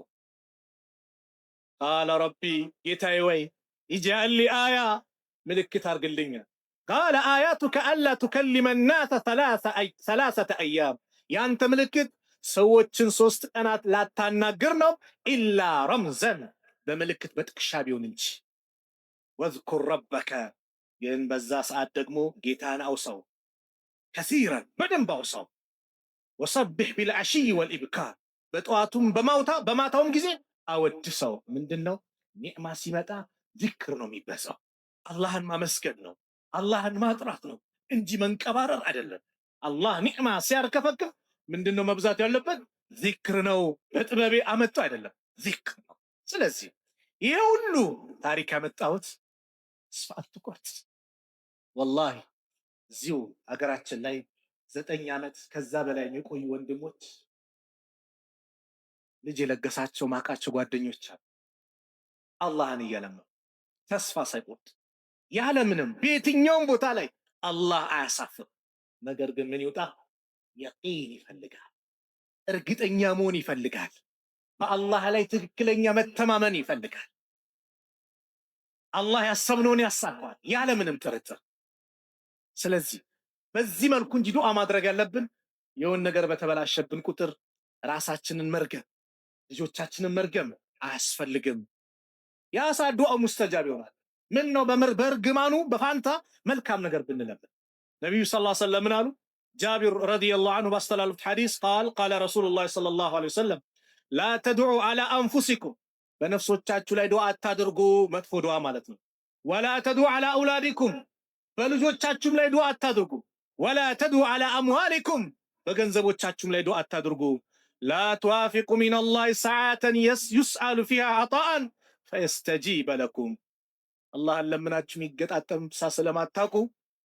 ቃለ ረቢ ጌታዬ ወይ ኢጅዐል ሊ አያ ምልክት አርግልኝ። ቃለ አያቱከ አላ ቱከሊመ ናሰ ሰላሰተ አያም ያንተ ምልክት ሰዎችን 3 ቀናት ላታናግር ነው። ኢላ ረምዘን በምልክት በጥቅሻ ቢሆን እንጂ። ወዝኩር ረበከ ግን በዛ ሰዓት ደግሞ ጌታን አውሳው፣ ከሲረን በደንብ አውሳው። ወሰቢሕ ቢልዓሽይ ወልኢብካር በጠዋቱም በማታውም ጊዜ አወድሰው። ምንድነው ኒዕማ ሲመጣ ዚክር ነው የሚበዛው፣ አላህን ማመስገን ነው፣ አላህን ማጥራት ነው እንጂ መንቀባረር አይደለም። አላህ ኒዕማ ሲያርከፈክፍ ምንድነው መብዛት ያለበት? ዚክር ነው። በጥበቤ አመጣ አይደለም፣ ዚክር ነው። ስለዚህ ይሄ ሁሉ ታሪክ ያመጣሁት ተስፋ አትቁረጥ። ወላሂ እዚሁ ሀገራችን ላይ 9 ዓመት ከዛ በላይ የቆዩ ወንድሞች ልጅ የለገሳቸው ማቃቸው ጓደኞች አሉ። አላህን እየለመኑ ተስፋ ሳይቆርጥ ያለምንም በየትኛውም ቦታ ላይ አላህ አያሳፍር። ነገር ግን ምን ይውጣ? የቂን ይፈልጋል፣ እርግጠኛ መሆን ይፈልጋል፣ በአላህ ላይ ትክክለኛ መተማመን ይፈልጋል። አላህ ያሰብነውን ያሳካዋል ያለምንም ጥርጥር። ስለዚህ በዚህ መልኩ እንጂ ዱዓ ማድረግ ያለብን የሆነ ነገር በተበላሸብን ቁጥር ራሳችንን መርገም ልጆቻችንን መርገም አያስፈልግም። ያ ሰዓት ዱዓው ሙስተጃብ ይሆናል። ምን ነው በእርግማኑ በፋንታ መልካም ነገር ብንለምን። ነቢዩ ሰለላሁ ዐለይሂ ወሰለም ምን አሉ? ጃቢር ረዲየላሁ ዐንሁ ባስተላለፉት ሐዲስ ቃለ ረሱሉላህ ሰለላሁ ዐለይሂ ወሰለም ላ ተድዑ ዐላ አንፉሲኩም በነፍሶቻችሁ ላይ ዱዓ አታድርጉ፣ መጥፎ ዱዓ ማለት ነው። ወላ ተድዑ ዐላ አውላዲኩም በልጆቻችሁም ላይ ዱዓ አታድርጉ። ወላ ተድዑ ዐላ አምዋሊኩም በገንዘቦቻችሁም ላይ ዱዓ አታድርጉ። ላ ትዋፊቁ ሚነላሂ ሰዓተን ዩስአሉ ፊሃ ዐጣአን ፈየስተጂበ ለኩም አላህን ለምናችሁ የሚገጣጠም ሳ ስለማታውቁ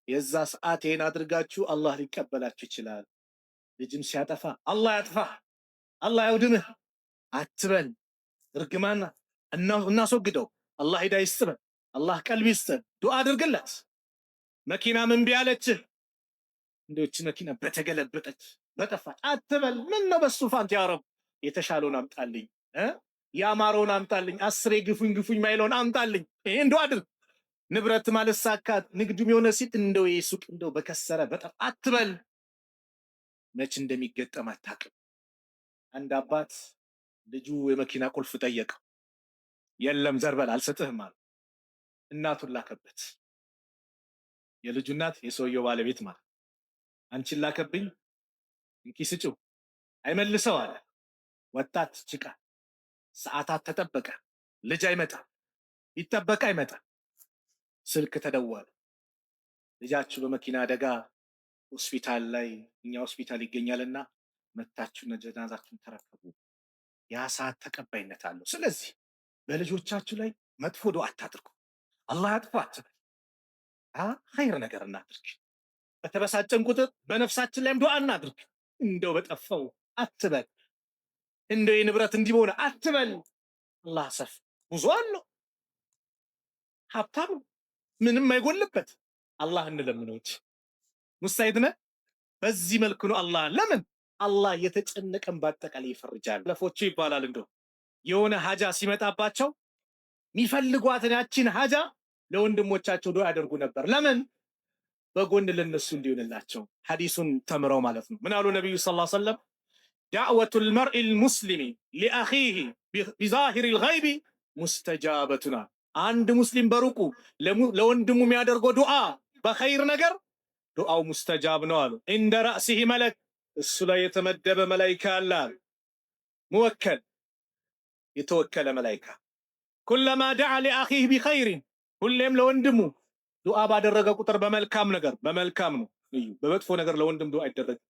የዛ ሰዓት ይሄን አድርጋችሁ አላህ ሊቀበላችሁ ይችላል። ልጅም ሲያጠፋ አላህ ያጥፋህ፣ አላህ ያውድምህ አትበል። እርግማን እናስወግደው። አላህ ሂዳያ ይስጥህ፣ አላህ ቀልብ ይስጥህ። ዱዓ አድርግለት። መኪና ምን ቢያለችህ እንደውች መኪና በተገለበጠች በጠፋች አትበል። ምን ነው በሱ ፋንት ያ ረብ የተሻለውን አምጣልኝ፣ ያማረውን አምጣልኝ፣ 10 ግፉኝ ግፉኝ ማይለውን አምጣልኝ። ይሄን ዱዓ አድርግ። ንብረት ማለሳካት ንግዱም የሆነ ሲት እንደው የሱቅ እንደው በከሰረ በጠፋ አትበል። መች እንደሚገጠም አታውቅም። አንድ አባት ልጁ የመኪና ቁልፍ ጠየቀው። የለም ዘርበል አልሰጥህም አለ። እናቱን ላከበት። የልጁ እናት የሰውየው ባለቤት ማለት አንቺን ላከብኝ እንኪ ስጪው አይመልሰው አለ። ወጣት ጭቃ ሰዓታት ተጠበቀ። ልጅ አይመጣ፣ ይጠበቅ አይመጣ። ስልክ ተደወለ። ልጃችሁ በመኪና አደጋ ሆስፒታል ላይ እኛ ሆስፒታል ይገኛልና መታችሁ ጀናዛችሁን ተረከቡ። ያ ሰዓት ተቀባይነት አለው። ስለዚህ በልጆቻችሁ ላይ መጥፎ ዱዓ አታድርጉ። አላህ ያጥፋት። ኸይር ነገር እናድርግ። በተበሳጨን ቁጥር በነፍሳችን ላይም ዱዓ እናድርግ። እንደው በጠፋው አትበል፣ እንደው የንብረት እንዲሆነ አትበል። አላህ ሰፍ ብዙ አለው፣ ሀብታም ምንም አይጎልበት። አላህ እንለምነው እንጂ ሙስታሂድ ነህ። በዚህ መልኩ ነው አላህ ለምን አላህ የተጨነቀን በአጠቃላይ ይፈርጃል። ለፎቹ ይባላል እንደው የሆነ ሀጃ ሲመጣባቸው የሚፈልጓትን ያቺን ሀጃ ለወንድሞቻቸው ዱዓ ያደርጉ ነበር። ለምን? በጎን ለነሱ እንዲሆንላቸው ሐዲሱን ተምረው ማለት ነው። ምን አሉ ነብዩ ሰለላሁ ዐለይሂ ወሰለም? ዳዕወቱል መርኢል ሙስሊሚ ሊአኺሂ ቢዛሂሪል ገይቢ ሙስተጃበቱና አንድ ሙስሊም በሩቁ ለወንድሙ የሚያደርገው ዱዓ በኸይር ነገር ዱዓው ሙስተጃብ ነው አሉ። እንደ ራእሲሂ መለክ እሱ ላይ የተመደበ መላኢካ አለ። ሙወከል የተወከለ መላኢካ ኩለማ ደዓ ሊአኺህ ቢኸይሪን ሁሌም ለወንድሙ ዱዓ ባደረገ ቁጥር በመልካም ነገር በመልካም ነው። በመጥፎ ነገር ለወንድም ዱዓ አይደረግም።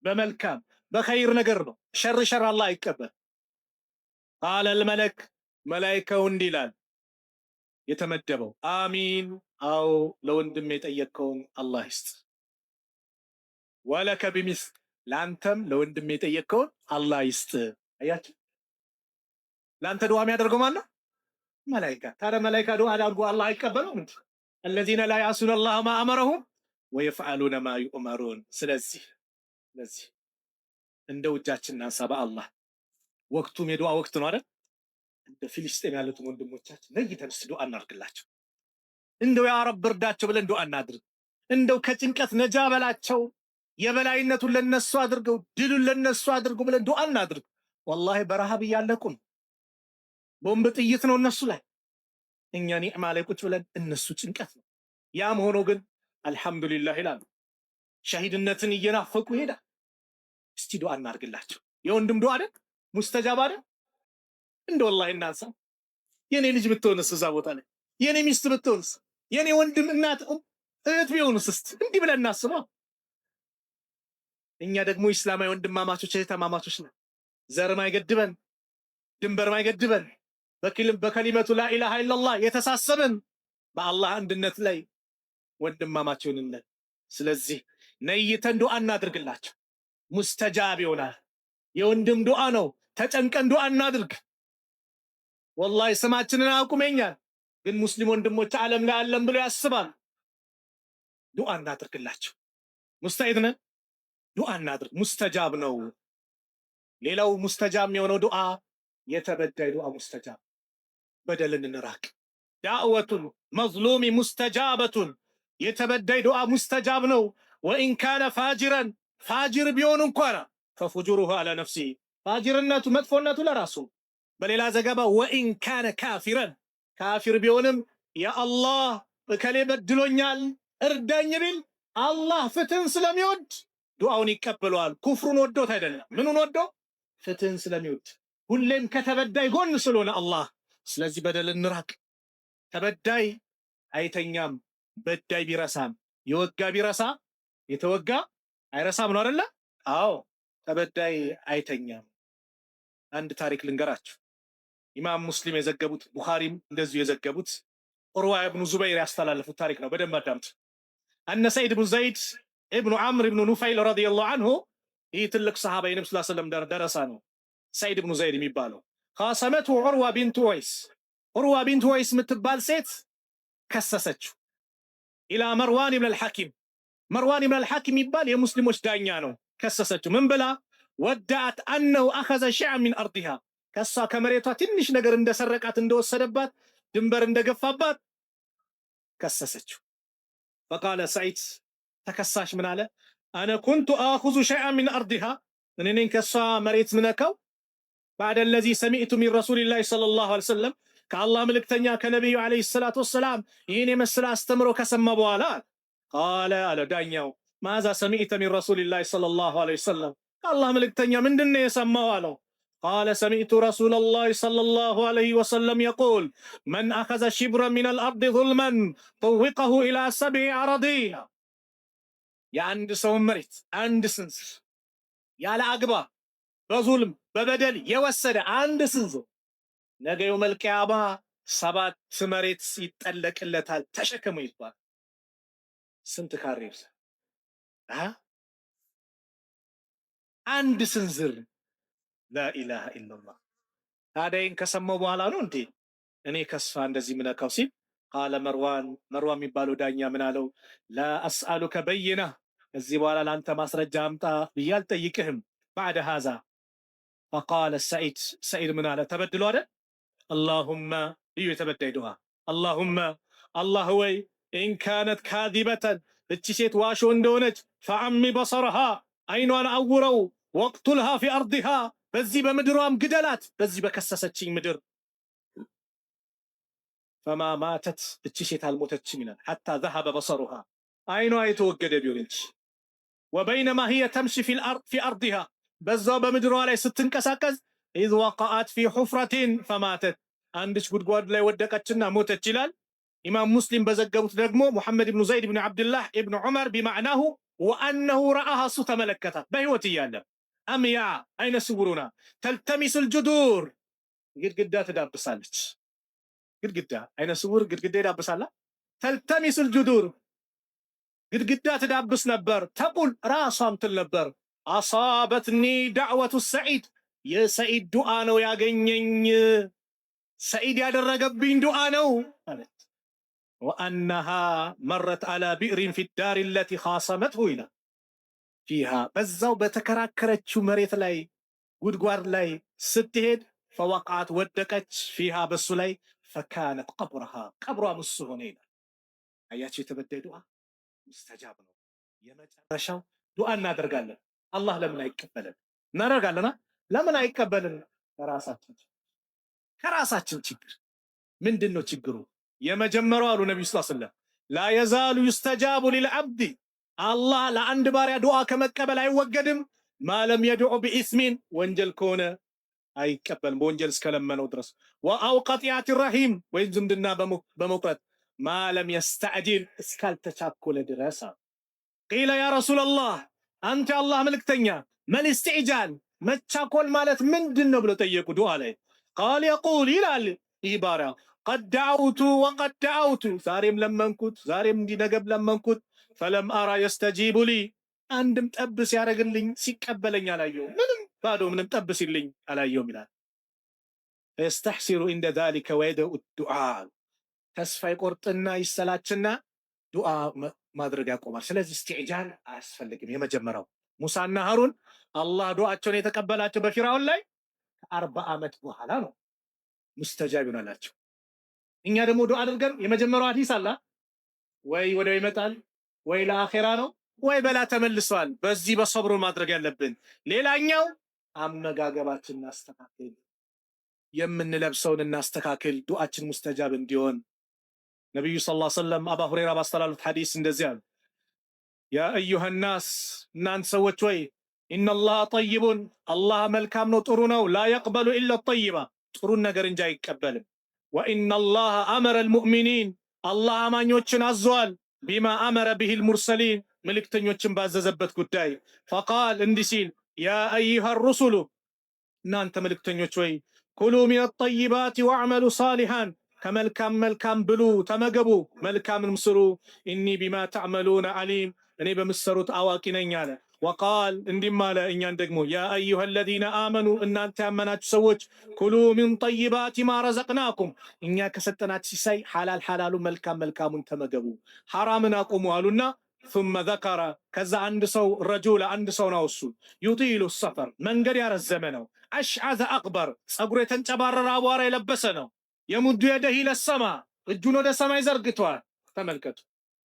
በመልካም በኸይር ነገር ነው። ሸር አላህ አይቀበል። ቃለል መለክ መላኢካው እንዲህ ይላል የተመደበው አሚን፣ አዎ ለወንድም የጠየቅከውን አላህ ይስጥ። ወለከ ቢሚስል ለአንተም ለወንድም የጠየቅከውን አላህ ይስጥ። አያችሁ፣ ለአንተ ዱዓ የሚያደርገው ማን ነው? መላኢካ። ታዲያ መላኢካ ዱዓ አድርጎ አላህ አይቀበለው እንዴ? الذين لا يعصون الله ما أمرهم ويفعلون ما يؤمرون። ስለዚህ እንደው እጃችንን እናንሳ በአላህ። ወቅቱም የዱዓ ወቅት ነው አይደል? እንደ ፊልስጤም ያሉትን ወንድሞቻችን ነይተን እስቲ ዱዓ እናድርግላቸው። እንደው ያ ረብ እርዳቸው ብለን ዱዓ እናድርግ። እንደው ከጭንቀት ነጃ በላቸው፣ የበላይነቱን ለነሱ አድርገው፣ ድሉን ለነሱ አድርገው ብለን ዱዓ እናድርግ። ወላሂ በረሃብ እያለቁ ነው። ቦምብ ጥይት ነው እነሱ ላይ፣ እኛ ኒዕማ ላይ ቁጭ ብለን እነሱ ጭንቀት ነው። ያም ሆኖ ግን አልሐምዱሊላህ ይላሉ። ሸሂድነትን እየናፈቁ ይሄዳል። እስቲ ዱዓ እናድርግላቸው። የወንድም ዱዓ አይደል ሙስተጃብ አይደል? እንደ ወላሂ እናንሳ። የኔ ልጅ ብትሆንስ እዛ ቦታ ላይ፣ የኔ ሚስት ብትሆንስ፣ የኔ ወንድም እናት እህት ቢሆንስ፣ እስቲ እንዲህ ብለን እናስባ። እኛ ደግሞ ኢስላማዊ ወንድማማቾች እህትማማቾች ነን። ዘር ማይገድበን፣ ድንበር ማይገድበን፣ በከሊመቱ ላኢላሃ ኢለላህ የተሳሰብን በአላህ አንድነት ላይ ወንድማማች ነን። ስለዚህ ነይተን ዱዓ እናድርግላቸው። ሙስተጃብ ይሆናል። የወንድም ዱዓ ነው። ተጨንቀን ዱዓ እናድርግ። ወላሂ ስማችንን አቁመኛል፣ ግን ሙስሊም ወንድሞች ዓለም ላይ አለም ብሎ ያስባል። ዱዓ እናድርግላቸው። ሙስተዒድ ነን። ዱዓ እናድርግ። ሙስተጃብ ነው። ሌላው ሙስተጃብ የሆነው ዱዓ የተበዳይ ዱዓ ሙስተጃብ፣ በደልን እንራቅ። ዳዕወቱል መዝሉሚ ሙስተጃበቱን፣ የተበዳይ ዱዓ ሙስተጃብ ነው። ወኢን ካነ ፋጅረን፣ ፋጅር ቢሆን እንኳን ፈፉጁሩሁ አላ ነፍሲ፣ ፋጅርነቱ መጥፎነቱ ለራሱ። በሌላ ዘገባ ወኢን ካነ ካፊረን፣ ካፊር ቢሆንም ያአላህ እከሌ በድሎኛል እርዳኝ ቢል አላህ ፍትህን ስለሚወድ ዱዓውን ይቀበለዋል። ኩፍሩን ወዶት አይደለም። ምኑን ወዶ? ፍትህን ስለሚወድ፣ ሁሌም ከተበዳይ ጎን ስለሆነ አላህ። ስለዚህ በደል እንራቅ። ተበዳይ አይተኛም፣ በዳይ ቢረሳም። የወጋ ቢረሳ የተወጋ አይረሳም ነው አይደለ? አዎ፣ ተበዳይ አይተኛም። አንድ ታሪክ ልንገራችሁ። ኢማም ሙስሊም የዘገቡት፣ ቡኻሪም እንደዚሁ የዘገቡት፣ ዑርዋ ኢብኑ ዙበይር ያስተላለፉት ታሪክ ነው። በደንብ አዳምጡ። አነ ሰይድ ብኑ ዘይድ ኢብኑ ዐምር ኢብኑ ኑፈይል ረዲየላሁ ዐንሁ፣ ይህ ትልቅ ሰሃባ የነብዩ ሰለላሁ ዐለይሂ ወሰለም ደረሳ ነው። ሰይድ ብኑ ዘይድ የሚባለው ኻሰመቱ ዑርዋ ቢንቱ ወይስ፣ ዑርዋ ቢንቱ ወይስ የምትባል ሴት ከሰሰችው ኢላ መርዋን ኢብኑ አልሐኪም። መርዋን ኢብኑ አልሐኪም የሚባል የሙስሊሞች ዳኛ ነው። ከሰሰችው ምን ብላ? ወዳአት አነሁ አኸዘ ሸይአን ሚን አርዲሃ፣ ከሷ ከመሬቷ ትንሽ ነገር እንደሰረቃት እንደወሰደባት ድንበር እንደገፋባት ከሰሰችው። ፈቃለ ሰዒድ ተከሳሽ ምን አለ? አነ ኩንቱ አኹዙ ሸይአን ሚን አርዲሃ፣ እኔ ነኝ ከሷ መሬት ምነካው። ባዕደ ለዚ ሰሚዕቱ ሚን ረሱሊላሂ ሰለላሁ ዐለይሂ ወሰለም፣ ከአላህ መልእክተኛ ከነቢዩ ዐለይሂ ሰላቱ ወሰላም ይህን የመሰለ አስተምሮ ከሰማ በኋላ ቃለ አለ ዳኛው፣ ማዛ ሰሚዕተ ሚን ረሱሊላሂ ሰለላሁ ዐለይሂ ወሰለም፣ ከአላህ መልእክተኛ ምንድን ነው የሰማው አለው። ቃለ ሰሚዕቱ ረሱለላሂ ሰለላሁ ዐለይሂ ወሰለም የቁል መን አኸዘ ሽብረን ሚነል አርዲ ዙልመን ጠወቀሁ ኢላ ሰብዒ አረዲን፣ የአንድ ሰውን መሬት አንድ ስንዝር ያለ አግባብ በዙልም በበደል የወሰደ አንድ ስንዝር ነገ የውመል ቂያማ 7 መሬት ይጠለቅለታል ተሸከሙ ይባል። ስንት ካሬ ይርሳ? አንድ ስንዝር። ላኢላሃ ኢለላህ። ታዲያን ከሰማው በኋላ ነው እንዴ እኔ ከስፋ እንደዚህ ምነካው ሲል ቃለ መርዋን የሚባለው ዳኛ ምን አለው? ላ አስአሉከ በይና፣ እዚህ በኋላ ለአንተ ማስረጃ አምጣ ብዬ አልጠይቅህም። ባዕደ ሃዛ ፈቃለ ሰዒድ ምን አለ? ተበድሎ አይደል? አላሁመ፣ እዩ የተበዳይ ዱዓ፣ አላሁመ አላህ ወይ ኢን ካነት ካዚበተን፣ እቺ ሴት ዋሾ እንደሆነች ፈዐሚ በሰረሃ፣ አይኗን አውረው፣ ወቅቱልሃ ፊ አርዲሃ፣ በዚህ በምድሯም ግደላት፣ በዚህ በከሰሰችኝ ምድር። ፈማ ማተት፣ እቺ ሴት አልሞተችም ይላል። ሐታ ዘሀበ በሰሩሃ፣ አይኗ የተወገደ ቢሆን እንጂ። ወበይነማ ሂየ ተምሺ ፊ አርዲሃ፣ በዛው በምድሯ ላይ ስትንቀሳቀስ ኢዝ ወቀዐት ፊ ሑፍረቲን ፈማተት፣ አንድች ጉድጓድ ላይ ወደቀችና ሞተች ይላል። ኢማም ሙስሊም በዘገቡት ደግሞ ሙሐመድ ብኑ ዘይድ ብኑ ዓብድላህ ኢብኑ ዑመር ቢማዕናሁ ወአነሁ ረአሃ እሱ ተመለከታት በህይወት እያለ አምያ አይነ ስውሩና ተልተሚሱል ጁዱር ግድግዳ ትዳብሳለች። ግድግዳ አይነ ስውር ግድግዳ ይዳብሳላ። ተልተሚሱል ጁዱር ግድግዳ ትዳብስ ነበር። ተቁል ራሷም ትል ነበር አሳበትኒ ዳዕወቱ ሰዒድ የሰዒድ ዱዓ ነው ያገኘኝ፣ ሰዒድ ያደረገብኝ ዱዓ ነው አለች። ወአነሃ መረት አላ ቢዕሪን ፊ ዳር ለቲ ኻሰመትሁ ይላል። ፊሃ በዛው በተከራከረችው መሬት ላይ ጉድጓድ ላይ ስትሄድ ፈወቃት ወደቀች፣ ፊሃ በሱ ላይ ፈካነት ቀብረሃ ቀብሯ ምስ ሆነ ይላል። አያቸው የተበደይ ዱዓ ሙስተጃብ ነው። የመጨረሻው ዱዓ እናደርጋለን። አላህ ለምን አይቀበልን? እናደርጋለና ለምን አይቀበልን? ከራሳችን ችግር ምንድን ነው ችግሩ? የመጀመሪያው አሉ ነብዩ ሰለላሁ ዐለይሂ ወሰለም ላ የዛሉ ዩስተጃቡ ሊልዓብድ አላህ ለአንድ ባሪያ ዱዓ ከመቀበል አይወገድም። ማለም የድዑ ቢኢስሚን ወንጀል ከሆነ አይቀበልም፣ በወንጀል እስከለመነው ድረስ። ወአው ቀጢዓት ረሂም ወይም ዝምድና በመቁረጥ ማለም የስተዕጂል እስካልተቻኮለ ድረስ። ቂለ ያ ረሱለላህ አንተ አላህ መልእክተኛ መል ኢስቲዕጃል መቻኮል ማለት ምንድን ነው ብለው ጠየቁ። ዱዓ ላይ ቃል የቁል ይላል ይህ ባሪያ ቀድ ደዐውቱ ወቀድ ደዐውቱ ዛሬም ለመንኩት ዛሬም እንዲነገብ ለመንኩት ፈለም አራ የስተጂቡ ሊ አንድም ጠብ ሲያደርግልኝ ሲቀበለኝ አላየውም። ምንም ባዶ ምንም ጠብ ሲልኝ አላየውም ይላል። ፈየስተሕሲሩ እንደ ዛሊከ ወየደኡ ዱዓ ተስፋ ይቆርጥና ይሰላችና ዱዓ ማድረግ ያቆማል። ስለዚህ ኢስቲዕጃል አያስፈልግም። የመጀመሪያው ሙሳና ሀሩን አላህ ዱዓቸውን የተቀበላቸው በፊርዓውን ላይ ከ40 ዓመት በኋላ ነው ሙስተጃብ ይሆናላቸው። እኛ ደግሞ ዱዓ አድርገን የመጀመሪያው ሐዲስ አላ ወይ ወዲያው ይመጣል ወይ ለአኺራ ነው ወይ በላ ተመልሷል። በዚህ በሰብሩ ማድረግ ያለብን። ሌላኛው አመጋገባችን እናስተካክል፣ የምንለብሰውን እናስተካክል፣ ዱዓችን ሙስተጃብ እንዲሆን። ነብዩ ሰለላሁ ዐለይሂ ወሰለም አባ ሁረይራ ባስተላለፉት ሐዲስ እንደዚህ አሉ፣ ያ አዩሃ ናስ እናንተ ሰዎች ወይ ኢነላህ ጠይቡን አላህ መልካም ነው ጥሩ ነው፣ ላ የቅበሉ ኢላ ጠይባ ጥሩን ነገር እንጂ አይቀበልም። ወኢነላህ አመረ ልሙእሚኒን አላህ አማኞችን አዟል፣ ቢማ አመረ ቢሂል ሙርሰሊን መልእክተኞችን ባዘዘበት ጉዳይ። ፈቃል እንዲህ ሲል ያ አዩሃ ሩሱሉ እናንተ መልእክተኞች ወይ ኩሉ ሚነ ጠይባት ወአዕመሉ ሳሊሃን ከመልካም መልካም ብሉ ተመገቡ፣ መልካምንም ስሩ። ኢኒ ቢማ ተዕመሉነ ዓሊም እኔ በምትሰሩት አዋቂ ነኝ አለ። ወቃል እንዲህም አለ እኛን ደግሞ ያ አዩሃ አለዚነ አመኑ እናንተ ያመናችሁ ሰዎች ኩሉ ሚን ጠይባት ማ ረዘቅናኩም እኛ ከሰጠናችሁ ሲሳይ ሐላል ሐላሉ መልካም መልካሙን ተመገቡ፣ ሐራምን አቁሙ አሉና ثم ذكر ከዛ አንድ ሰው ረጁል አንድ ሰው ነው እሱ ዩጢሉ ሰፈር መንገድ ያረዘመ ነው፣ አሽዓዘ አቅበር ጸጉሩ የተንጨባረረ አቧራ የለበሰ ነው፣ የሙዱ የደህ ለሰማ እጁን ወደ ሰማይ ዘርግቷል። ተመልከቱ፣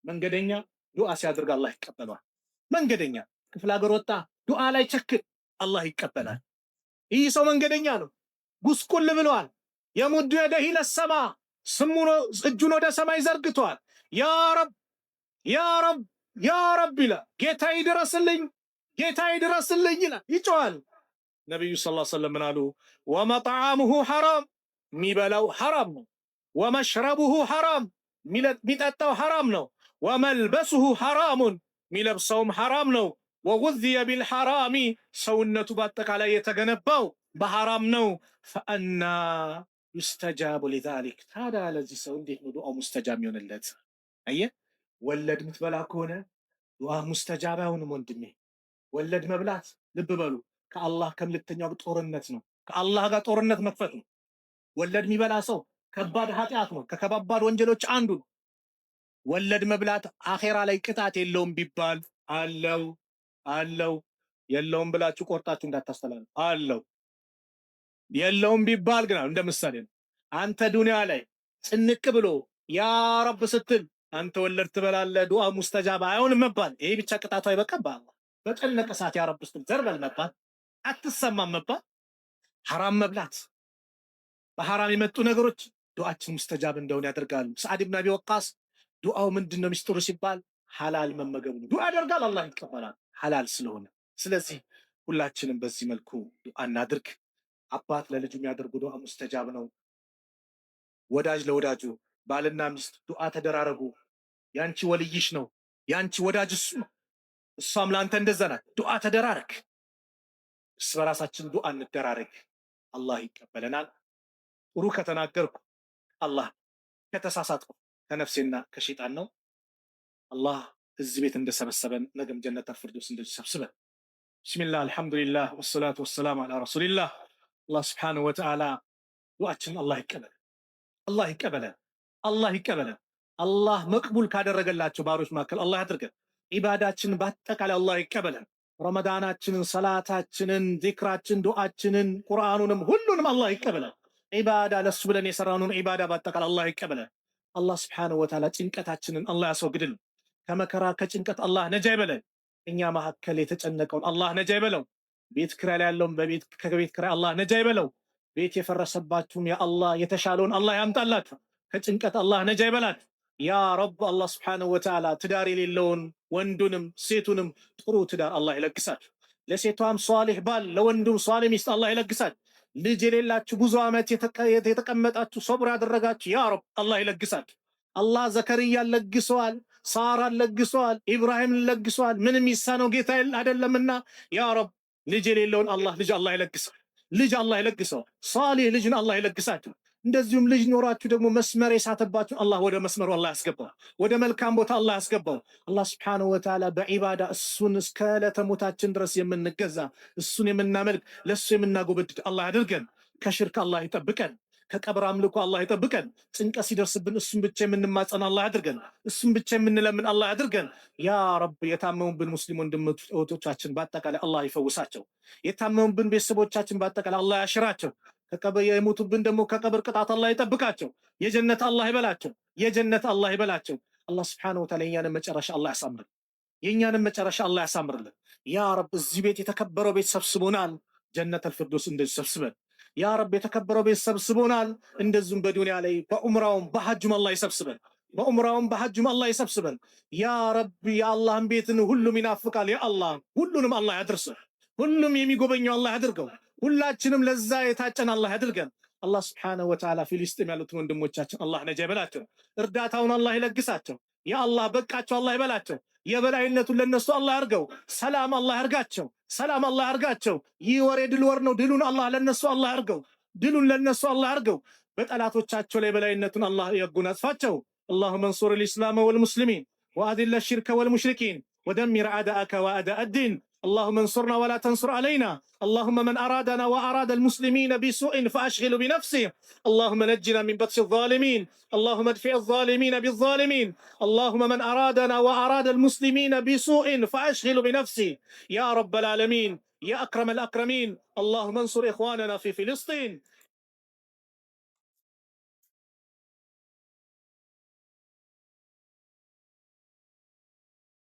መንገደኛ ዱዓ ሲያደርግ አላህ ይቀበላል። መንገደኛ ክፍለ ሀገር ወጣ ዱዓ ላይ ቸክል አላህ ይቀበላል። ይህ ሰው መንገደኛ ነው፣ ጉስቁል ብሏል። የሙዱ የደህ ለሰማ ስሙኖ እጁን ወደ ሰማይ ዘርግቷል። ያ ረብ ያ ረብ ያ ረብ ይላል። ጌታ ይድረስልኝ ጌታ ይድረስልኝ ይላል፣ ይጮሃል። ነቢዩ ሰለላሁ ዐለይሂ ወሰለም ምን አሉ? ወመጥዓሙሁ ሐራም የሚበላው ሐራም ነው፣ ወመሽረቡሁ ሐራም የሚጠጣው ሐራም ነው፣ ወመልበሱሁ ሐራሙን የሚለብሰውም ሐራም ነው፣ ወጉዝየ ቢልሐራሚ ሰውነቱ በአጠቃላይ የተገነባው በሐራም ነው። ፈአና ዩስተጃቡ ሊዛሊክ ታዲያ ለዚህ ሰው እንዴት ነው ዱዓው ሙስተጃብ የሚሆንለት? አየህ፣ ወለድ ምትበላ ከሆነ ዱዓ ሙስተጃብ አይሆንም ወንድሜ። ወለድ መብላት ልብ በሉ ከአላህ ከምልክተኛው ጦርነት ነው፣ ከአላህ ጋር ጦርነት መክፈት ነው። ወለድ የሚበላ ሰው ከባድ ኃጢአት ነው፣ ከከባድ ወንጀሎች አንዱ ነው። ወለድ መብላት አኼራ ላይ ቅጣት የለውም ቢባል አለው አለው። የለውም ብላችሁ ቆርጣችሁ እንዳታስተላልፉ። አለው የለውም ቢባል ግን እንደ ምሳሌ ነው። አንተ ዱንያ ላይ ጭንቅ ብሎ ያ ረብ ስትል አንተ ወለድ ትበላለህ፣ ዱዓ ሙስተጃባ አይሆንም መባል ይሄ ብቻ ቅጣቱ አይበቃም። በአላህ በጨነቀ ሰዓት ያ ረብ ስትል ዘርበል መባል አትሰማም መባል። ሐራም መብላት በሐራም የመጡ ነገሮች ዱዓችን ሙስተጃብ እንደሆነ ያደርጋሉ። ሰዓድ ኢብኑ አቢ ወቃስ ዱዓው ምንድነው ሚስጥሩ ሲባል ሐላል መመገቡ ነው። ዱዓ ያደርጋል አላህ ይቀበላል ሐላል ስለሆነ። ስለዚህ ሁላችንም በዚህ መልኩ ዱዓ እናድርግ። አባት ለልጁ የሚያደርጉ ዱዓ ሙስተጃብ ነው። ወዳጅ ለወዳጁ ባልና ሚስት ዱዓ ተደራረጉ። ያንቺ ወልይሽ ነው፣ ያንቺ ወዳጅ እሱ ነው፣ እሷም ለአንተ እንደዛ ናት። ዱዓ ተደራረግ። እርስ በራሳችን ዱዓ እንደራረግ። አላህ ይቀበለናል። ጥሩ ከተናገርኩ አላህ፣ ከተሳሳትኩ ከነፍሴና ከሸይጣን ነው። አላህ እዚህ ቤት እንደሰበሰበን ነገም ጀነተል ፊርደውስ እንደሰብስበን። ቢስሚላህ አልሐምዱሊላህ ወሰላቱ ወሰላሙ አላ ረሱሊላህ። አላህ ስብሓነሁ ወተዓላ ዱዓችንን አላህ ይቀበለን፣ አላህ ይቀበለን፣ አላህ ይቀበለን። አላህ መቅቡል ካደረገላቸው ባሮች መካከል አላህ ያድርገን። ኢባዳችንን በአጠቃላይ አላህ ይቀበለን። ረመዳናችንን፣ ሰላታችንን፣ ዚክራችን፣ ዱዓችንን፣ ቁርአኑንም ሁሉንም አላህ ይቀበለን። ኢባዳ ለሱ ብለን የሰራነውን ኢባዳ በአጠቃላይ አላህ ይቀበለን። አላህ ስብሓነሁ ወተዓላ ጭንቀታችንን አላህ ያስወግድልን። ከመከራ ከጭንቀት አላህ ነጃ ይበለን። እኛ መካከል የተጨነቀውን አላህ ነጃ ይበለው። ቤት ኪራይ ላይ ያለውን ከቤት ኪራይ አላህ ነጃ ይበለው። ቤት የፈረሰባችሁም ያ አላህ የተሻለውን አላህ ያምጣላችሁ። ከጭንቀት አላህ ነጃ ይበላት ያ ረብ። አላህ ስብሓነሁ ወተዓላ ትዳር የሌለውን ወንዱንም ሴቱንም ጥሩ ትዳር አላህ ይለግሳችሁ። ለሴቷም ሷሊህ ባል ለወንዱም ሷሊህ ሚስት አላህ ይለግሳችሁ። ልጅ የሌላችሁ ብዙ ዓመት የተቀመጣችሁ ሶብር ያደረጋችሁ ያ ረብ አላህ ይለግሳችሁ። አላህ ዘከርያን ለግሰዋል፣ ሳራን ለግሰዋል፣ ኢብራሂምን ለግሰዋል። ምንም ይሳነው ጌታ አይደለምና ያ ረብ ልጅ የሌለውን አላህ ልጅ አላህ ይለግሰዋል። ልጅ አላህ ይለግሰዋል። ሷሊህ ልጅን አላህ ይለግሳችሁ። እንደዚሁም ልጅ ኖራችሁ ደግሞ መስመር የሳተባችሁ አላህ ወደ መስመሩ አላህ ያስገባው፣ ወደ መልካም ቦታ አላህ ያስገባው። አላህ ስብሓነሁ ወተዓላ በዒባዳ እሱን እስከ ዕለተ ሞታችን ድረስ የምንገዛ እሱን የምናመልክ ለእሱ የምናጎበድድ አላህ ያድርገን። ከሽርክ አላህ ይጠብቀን። ከቀብር አምልኮ አላህ ይጠብቀን። ጭንቀት ሲደርስብን እሱን ብቻ የምንማጸን አላህ ያድርገን። እሱን ብቻ የምንለምን አላህ ያድርገን። ያ ረብ የታመሙብን ሙስሊም ወንድም እህቶቻችን በአጠቃላይ አላህ ይፈውሳቸው። የታመሙብን ቤተሰቦቻችን በአጠቃላይ አላህ ያሽራቸው። የሞቱብን ደግሞ ከቀብር ቅጣት አላህ ይጠብቃቸው። የጀነት አላህ ይበላቸው። የጀነት አላህ ይበላቸው። አላህ ስብሓነሁ ወተዓላ የእኛንም መጨረሻ አላህ ያሳምርልን። የእኛንም መጨረሻ አላህ ያሳምርልን። ያ ረብ እዚህ ቤት የተከበረው ቤት ሰብስቦናል። ጀነተል ፊርደውስ እንደዚህ ሰብስበን ያ ረብ። የተከበረው ቤት ሰብስቦናል። እንደዚሁም በዱንያ ላይ በዑምራውም በሐጁም አላህ ይሰብስበን። በዑምራውም በሐጁም አላህ ይሰብስበን። ያ ረብ የአላህን ቤትን ሁሉም ይናፍቃል። ያ አላህ ሁሉንም አላህ ያድርሰው። ሁሉም የሚጎበኘው አላህ ያድርገው። ሁላችንም ለዛ የታጨን አላህ ያድርገን። አላህ ስብሓነሁ ወተዓላ ፊልስጤም ያሉትን ወንድሞቻችን አላህ ነጃ ይበላቸው። እርዳታውን አላህ ይለግሳቸው። ያ አላህ በቃቸው አላህ ይበላቸው። የበላይነቱን ለነሱ አላህ ያርገው። ሰላም አላህ ያርጋቸው። ሰላም አላህ ያርጋቸው። ይህ ወር የድል ወር ነው። ድሉን አላህ ለነሱ አላህ ያርገው። ድሉን ለነሱ አላህ ያርገው። በጠላቶቻቸው ላይ በላይነቱን አላህ ያጎናጽፋቸው። اللهم انصر الإسلام والمسلمين وأذل الشرك والمشركين ودمر أعداءك وأعداء الدين. اللهم انصرنا ولا تنصر علينا. اللهم من أرادنا وأراد المسلمين بسوء فأشغل بنفسه. اللهم نجنا من بطش الظالمين. اللهم ادفع الظالمين بالظالمين. اللهم من أرادنا وأراد المسلمين بسوء فأشغل بنفسه. يا رب العالمين يا أكرم الأكرمين. اللهم انصر إخواننا في فلسطين.